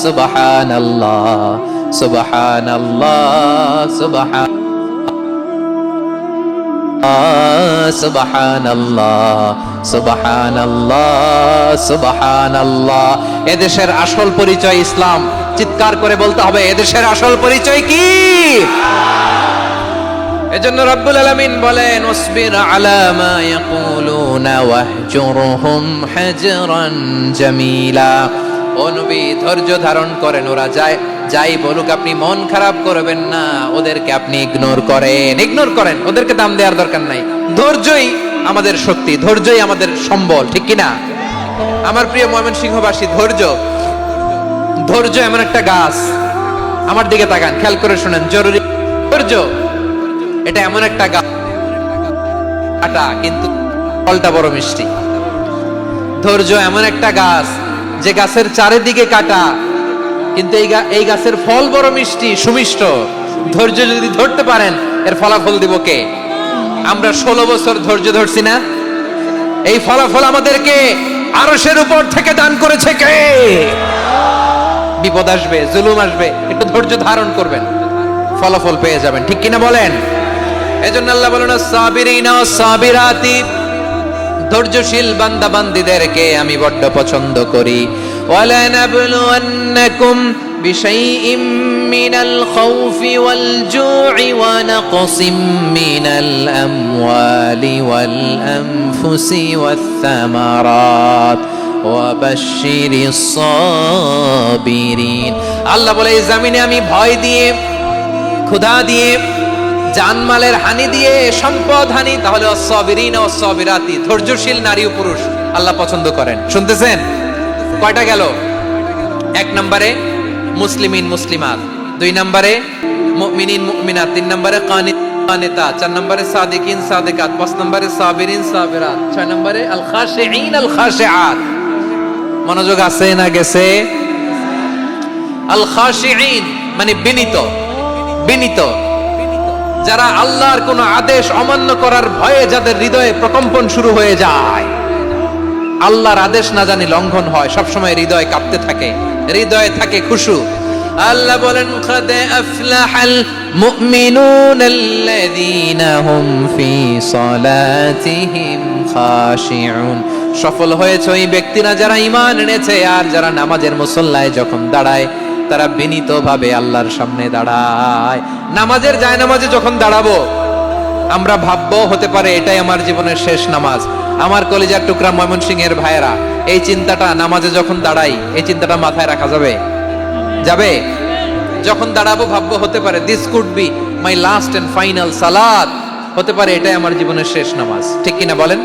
[SPEAKER 1] সুবহানাল্লাহ সুবহানাল্লাহ সুবহানাল্লাহ সুবহানাল্লাহ সুবহানাল্লাহ। এদেশের আসল পরিচয় ইসলাম। চিৎকার করে বলতে হবে, এদেশের আসল পরিচয় কি? এজন্য রব্বুল আলামিন বলেন, ওয়াসবির আলা মা ইয়াকুলুনা ওয়াহজুরহুম হাজরান জামিলা। ও নবী, ধৈর্য ধারণ করেন, ওরা যাই বলুক আপনি মন খারাপ করবেন না, ওদেরকে আপনি ইগনোর করেন, ওদেরকে দাম দেওয়ার দরকার নাই। ধৈর্যই আমাদের শক্তি, ধৈর্যই আমাদের সম্বল, ঠিক কিনা? আমার প্রিয় ময়মনসিংহবাসী, ধৈর্য এমন একটা গাছ, আমার দিকে তাকান, খেয়াল করে শুনেন, জরুরি। ধৈর্য এটা এমন একটা গাছ, কাটা কিন্তু ফলটা বড় মিষ্টি। ধৈর্য এমন একটা গাছ যে গাছের চারিদিকে কাটা, কিন্তু এই গাছের ফল বড় মিষ্টি সুমিষ্ট। ধৈর্য যদি ধরতে পারেন, এর ফলাফল দিব কে? আমরা 16 বছর ধৈর্য ধরছি না? এই ফলাফল আমাদেরকে আরশের উপর থেকে দান করেছে কে? বিপদ আসবে, জুলুম আসবে, একটু ধৈর্য ধারণ করবেন, ফলাফল পেয়ে যাবেন, ঠিক কিনা বলেন? এজন্য আল্লাহ বলেন, সাবিরিনা সাবিরাতি, ধৈর্যশীল বান্দা বান্দীদেরকে আমি বড্ড পছন্দ করি। ওয়ালা নাবলুওয়ান্নাকুম বিশাইইম মিনাল খাউফি ওয়াল জু'i ওয়া নাকসিম মিনাল আমওয়ালি ওয়াল আনফুসি ওয়াত থামারাত ওয়া বাশশিরিস সাবিরিন। আল্লাহ বলে, এই জমিনে আমি ভয় দিয়ে, ক্ষুধা দিয়ে, জানমালের হানি দিয়ে, সম্পদ হানি, তাহলে অসসাবিরিন ও অসসাবিরাতি, ধৈর্যশীল নারী ও পুরুষ আল্লাহ পছন্দ করেন। শুনতেছেন? কয়টা গেল? 1 নম্বরে মুসলিমিন মুসলিমাত, 2 নম্বরে মুমিনিন মুমিনাত, 3 নম্বরে কানিত কানিতাত, 4 নম্বরে সাদিকিন সাদিকাত, 5 নম্বরে সাবিরিন সাবিরাত, 6 নম্বরে আল খাশিঈন আল খাশিআত। মনোযোগ আছে না গেছে? আল খাশিঈন মানে বিনীত, যারা আল্লাহর কোন আদেশ অমান্য করার ভয়ে যাদের হৃদয়ে প্রকম্পন শুরু হয়ে যায়, আল্লাহর আদেশ না জানি লঙ্ঘন হয়, সবসময় হৃদয় কাঁপতে থাকে, হৃদয়ে থাকে খুশু। আল্লাহ বলেন, قد أفلح المؤمنون الذين هم في صلاتهم خاشعون। সফল হয়েছে ওই ব্যক্তিরা যারা ঈমান এনেছে আর যারা নামাজের মুসল্লায় যখন দাঁড়ায় তারা বিনীতভাবে আল্লাহর সামনে দাঁড়ায়। নামাজের জায়নামাজে যখন দাঁড়াবো আমরা ভাববো হতে পারে এটাই আমার জীবনের শেষ নামাজ। আমার কলিজার টুকরা ময়মনসিংহের ভাইয়েরা, এই চিন্তাটা নামাজে যখন দাঁড়াই, এই চিন্তাটা মাথায় রাখা যাবে? যখন দাঁড়াবো ভাববো হতে পারে this could be my last and final সালাত, হতে পারে এটাই আমার জীবনের শেষ নামাজ, ঠিক কিনা বলেন?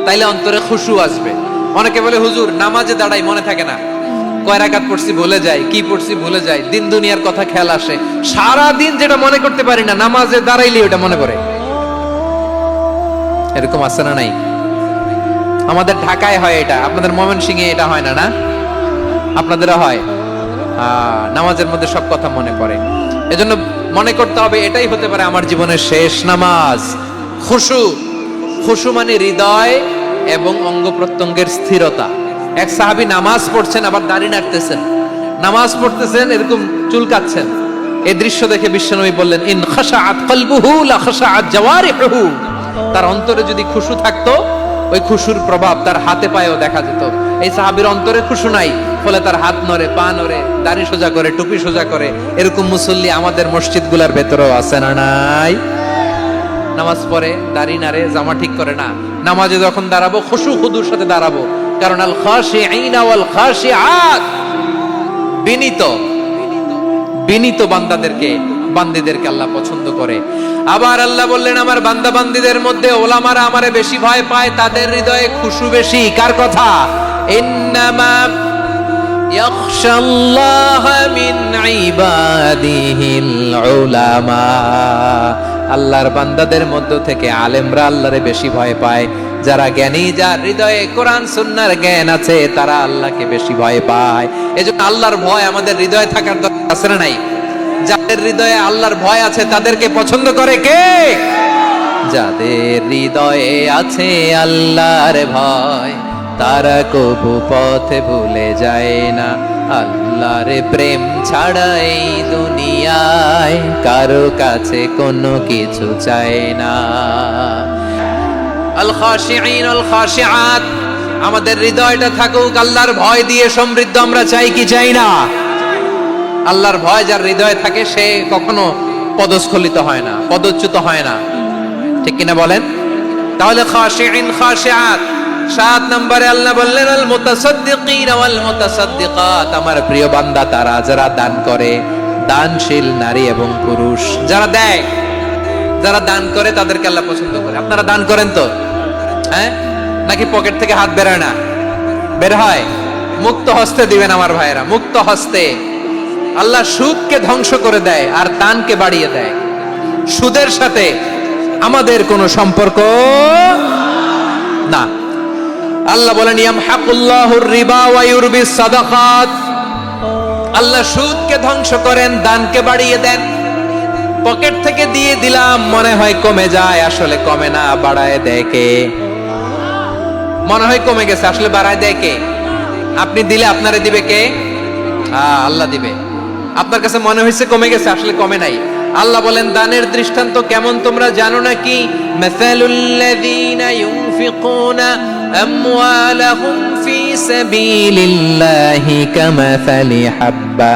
[SPEAKER 1] তাইলে অন্তরে খুশু আসবে। অনেকে বলে, হুজুর নামাজে দাঁড়াই মনে থাকে না, কয় রাকাত পড়ছি ভুলে যাই, কি পড়ছি ভুলে যাই, দিন দুনিয়ার কথা খেয়াল আসে, সারা দিন যেটা মনে করতে পারি না নামাজে দাঁড়াইলে ওটা মনে পড়ে। এরকম আছে না নাই? আমাদের ঢাকায় হয় এটা, আপনাদের ময়মনসিংহে এটা হয় না? না, আপনাদেরও হয়। নামাজের মধ্যে সব কথা মনে পড়ে। এজন্য মনে করতে হবে এটাই হতে পারে আমার জীবনের শেষ নামাজ। খুশু মানে হৃদয় এবং অঙ্গ প্রত্যঙ্গের স্থিরতা, এক সাহাবী নামাজ পড়ছেন আবার দাড়ি নাড়তেছেন, নামাজ পড়তেছেন এরকম চুলকাচ্ছেন। এই দৃশ্য দেখে বিশ্বনবী বললেন, ইন খাশাআত কলবুহু লা খাশাআত জাওয়ারিহু। তার অন্তরে যদি খুশু থাকতো, ওই খুশুর প্রভাব তার হাতে পায়েও দেখা যেত। এই সাহাবীর অন্তরে খুশু নাই, ফলে তার হাত নড়ে, পা নড়ে, দাড়ি সোজা করে, টুপি সোজা করে। এরকম মুসল্লি আমাদের মসজিদগুলোর ভেতরেও আছে না নাই? নামাজ পড়ে, দাড়ি নাড়ে, জামা ঠিক করে না, নামাজে যখন দাঁড়াবো খুশু খুদুর সাথে দাঁড়াবো। কারণ আল খাশিঈনা ওয়াল খাশিআত, বিনীত বান্দাদেরকে আল্লাহ পছন্দ করে। আবার আল্লাহ বললেন, আমার বান্দা বান্দীদের মধ্যে ওলামারা আমারে বেশি ভয় পায়, তাদের হৃদয়ে খুশু বেশি। কার কথা? ইন্নামা ইয়াখশাল্লাহা মিন ইবাদিহিল উলামা। আল্লাহর বান্দাদের মধ্য থেকে আলেমরা আল্লাহরে বেশি ভয় পায়। যারা জ্ঞানী, যার হৃদয়ে কোরআন সুন্নাহর জ্ঞান আছে, তারা আল্লাহকে বেশি ভয় পায়। এজন্য আল্লাহর ভয় আমাদের হৃদয়ে থাকার দরকার আছে না নাই? যাদের হৃদয়ে আল্লাহর ভয় আছে তাদেরকে পছন্দ করে কে? যাদের হৃদয়ে আছে আল্লাহর ভয়, তারা কবু পথে ভুলে যায় না। আল্লাহর প্রেম ছাড়া এই দুনিয়ায় কারো কাছে কোনো কিছু চায় না। আল খাশিঈন আল খাশিআত, আমাদের হৃদয়টা থাকুক আল্লাহর ভয় দিয়ে সমৃদ্ধ। আমরা চাই কি চাই না? আল্লাহর ভয় যার হৃদয়ে থাকে সে কখনো পদস্খলিত হয় না, পদচ্যুত হয় না। ঠিক কিনা বলেন? তাহলে খাশিঈন খাশিআত। 7 নম্বরে আল্লাহ বললেন, আল মুতাসাদ্দিকিন ওয়াল মুতাসাদ্দিকাত, আমার প্রিয় বান্দা তারা যারা দান করে, দানশীল নারী এবং পুরুষ যারা দেয়, যারা দান করে তাদেরকে আল্লাহ পছন্দ করে। আপনারা দান করেন তো? হ্যাঁ, নাকি পকেট থেকে হাত বেরোয় না? বের হয়। মুক্ত হস্তে দিবেন আমার ভাইয়েরা, মুক্ত হস্তে। আল্লাহ সুদকে ধ্বংস করে দেয় আর দানকে বাড়িয়ে দেয়। সুদের সাথে আমাদের কোনো সম্পর্ক না। আল্লাহ বলেন, ইয়ামহাকুল্লাহুর রিবা ওয়া ইউরবিস সাদাকাত। আল্লাহ সুদকে ধ্বংস করেন, দানকে বাড়িয়ে দেন। পকেট থেকে দিয়ে দিলাম, মনে হয় কমে যায়, আসলে কমে না, বাড়ায় দেয় কে? মনে হয় কমে গেছে, আসলে বাড়ায় দেয় কে? আপনি দিলে আপনারে দিবে কে? আল্লাহ দিবে। আপনার কাছে মনে হয়েছে কমে গেছে, আসলে কমে নাই। আল্লাহ বলেন, দানের দৃষ্টান্ত কেমন তোমরা জানো নাকি? মাসালুল্লাযীনা ইউনফিকুনা আমওয়ালাহুম ফি সাবিলিল্লাহি কামাসালি হাব্বা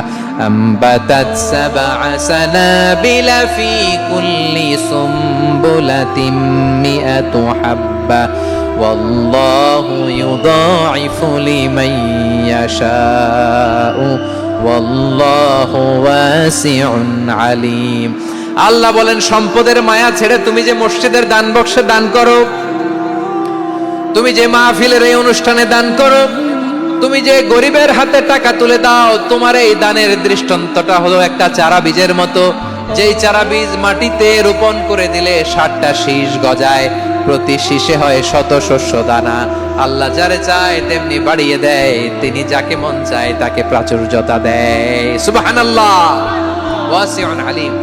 [SPEAKER 1] আম্বাতাত সাবআ সানাবিলা ফি কুল্লি সুমবুলাতিন মিআতু হাব্বা ওয়াল্লাহু ইউদাঈফু লিমান ইয়াশাউ ওয়াল্লাহু ওয়াসিউন আলিম। আল্লাহ বলেন, সম্পদের মায়া ছেড়ে তুমি যে মসজিদের দান বক্সে দান করো, তুমি যে মাহফিলের এই অনুষ্ঠানে দান করো, তুমি যে গরিবের হাতে টাকা তুলে দাও, তোমার এই দানের দৃষ্টান্তটা হলো একটা চারা বীজের মতো। যেই চারা বীজ মাটিতে রোপণ করে দিলে 60টা শীষ গজায়, প্রতি শীষে হয় শত শস্য দানা। আল্লাহ যারে চায় তেমনি বাড়িয়ে দেয়, তিনি যাকে মন চায় তাকে প্রাচুর্যতা দেয়। সুবহানাল্লাহ, ওয়াসিউন আলিম।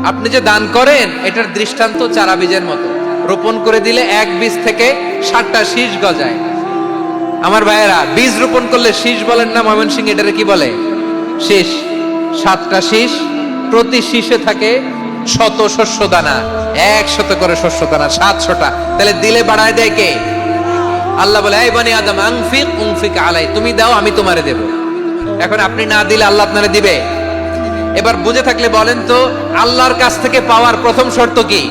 [SPEAKER 1] আপনি যে দান করেন এটার দৃষ্টান্ত চারা বীজের মতো, রোপণ করে দিলে এক বীজ থেকে 60টা শীষ গজায়। আমার ভাইয়েরা, বীজ রোপণ করলে শীষ বলেন না ময়মনসিংহ, এটারে কি বলে? শীষ। 7টা শীষ, প্রতি শীষে থাকে শত শস্য দানা, 100 করে শস্য দানা, 700টা। তাহলে দিলে বাড়ায় দেয় কে? আল্লাহ বলে, এই বনি আদম আনফিক উনফিক আলাই, তুমি দাও আমি তোমারে দেব। এখন আপনি না দিলে আল্লাহ আপনারে দিবে? এবার বুঝে থাকলে বলেন তো, আল্লাহর কাছ থেকে পাওয়ার প্রথম শর্ত কি?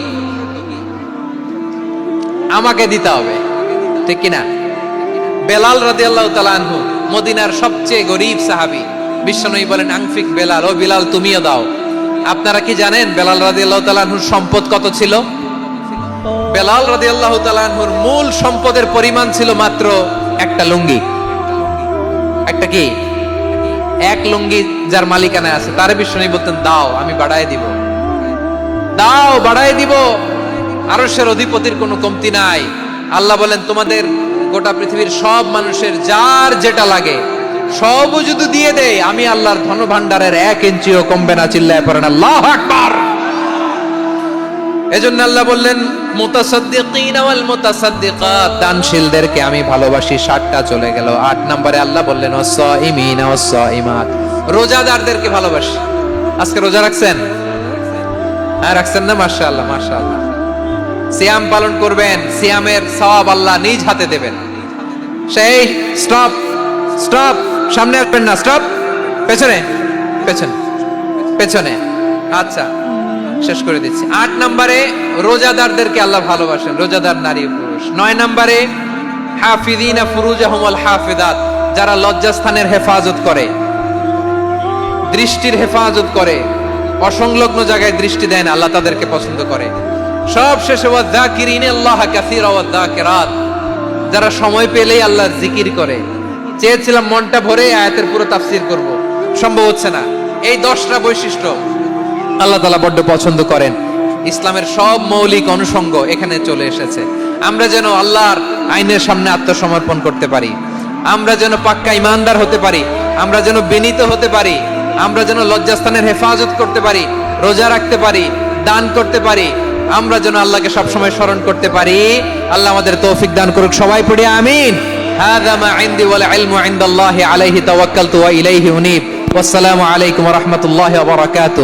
[SPEAKER 1] আমাকে দিতে হবে, ঠিক কিনা? বেলাল রাদিয়াল্লাহু তাআলা আনহু, মদিনার সবচেয়ে গরীব সাহাবী। বিশ্বনবী বলেন, আনফিক বেলাল, ও বিলাল তুমিও দাও। আপনারা কি জানেন বেলাল রাদিয়াল্লাহু তাআলা আনহুর সম্পদ কত ছিল? বেলাল রাদিয়াল্লাহু তাআলা আনহুর মূল সম্পদের পরিমাণ ছিল মাত্র একটা লুঙ্গি। একটা কি? এক লুঙ্গি যার মালিকানায় আছে, তারে বিশ্বনবী বলতেন, দাও আমি বাড়ায় দিব, দাও বাড়ায় দিব। আরশের অধিপতির কোনো কমতি নাই। আল্লাহ বলেন, তোমাদের গোটা পৃথিবীর সব মানুষের যার যেটা লাগে সব যদি দিয়ে দেয়, আমি আল্লাহর ধন ভান্ডারের 1 ইঞ্চিও কমবে না। চিল্লায় পড়েন আল্লাহু আকবার। এজন্য আল্লাহ বললেন মুতাসাদ্দিকিনা ওয়াল মুতাসাদ্দিকাত, দানশীলদেরকে আমি ভালোবাসি। 7টা চলে গেল। 8 নম্বরে আল্লাহ বললেন ওয়াস-সাইমিনা ওয়াস-সাইমাত, রোজাদারদেরকে ভালোবাসি। আজকে রোজা রাখছেন? হ্যাঁ রাখছেন না? মাশাআল্লাহ মাশাআল্লাহ। সিয়াম পালন করবেন, সিয়ামের সওয়াব আল্লাহ নিজ হাতে দেবেন। সেই স্টপ স্টপ, সামনে আসবেন না, স্টপ, পেছনে পেছনে পেছনে। আচ্ছা শেষ করে দিচ্ছি। 8 নম্বরে রোজাদারদেরকে আল্লাহ ভালোবাসেন, রোজাদার নারী পুরুষ। 9 নম্বরে হাফিযিনা ফুরুজাহুম ওয়াল হাফিযাত, যারা লজ্জাস্থানের হেফাজত করে, দৃষ্টির হেফাজত করে, অসংলগ্ন জায়গায় দৃষ্টি দেন, আল্লাহ তাদেরকে পছন্দ করে। সব শেষে ওয়াযাকিরিনাল্লাহ কাসীরা ওয়াযাকিরাত, যারা সময় পেলেই আল্লাহর জিকির করে। চেয়েছিলাম মনটা ভরে আয়াতের পুরো তাফসীর করব, সম্ভব হচ্ছে না। এই 10টা বৈশিষ্ট্য আল্লাহ তাআলা বড্ড পছন্দ করেন। ইসলামের সব মৌলিক অনুষঙ্গ এখানে চলে এসেছে। আমরা যেন আল্লাহর আইনের সামনে আত্মসমর্পণ করতে পারি, আমরা যেন পাক্কা ইমানদার হতে পারি, আমরা যেন বিনীত হতে পারি, আমরা যেন লজ্জাস্থানের হেফাজত করতে পারি, রোজা রাখতে পারি, দান করতে পারি, আমরা যেন আল্লাহকে সবসময় স্মরণ করতে পারি। আল্লাহ আমাদের তৌফিক দান করুক। সবাই পড়ি আমিন। হাযা মা ইনদি ওয়াল ইলমু ইনদাল্লাহি আলাইহি তাওয়াক্কালতু ওয়া ইলাইহি উনীব। ওয়াসসালামু আলাইকুম ওয়া রাহমাতুল্লাহি ওয়া বারাকাতুহু।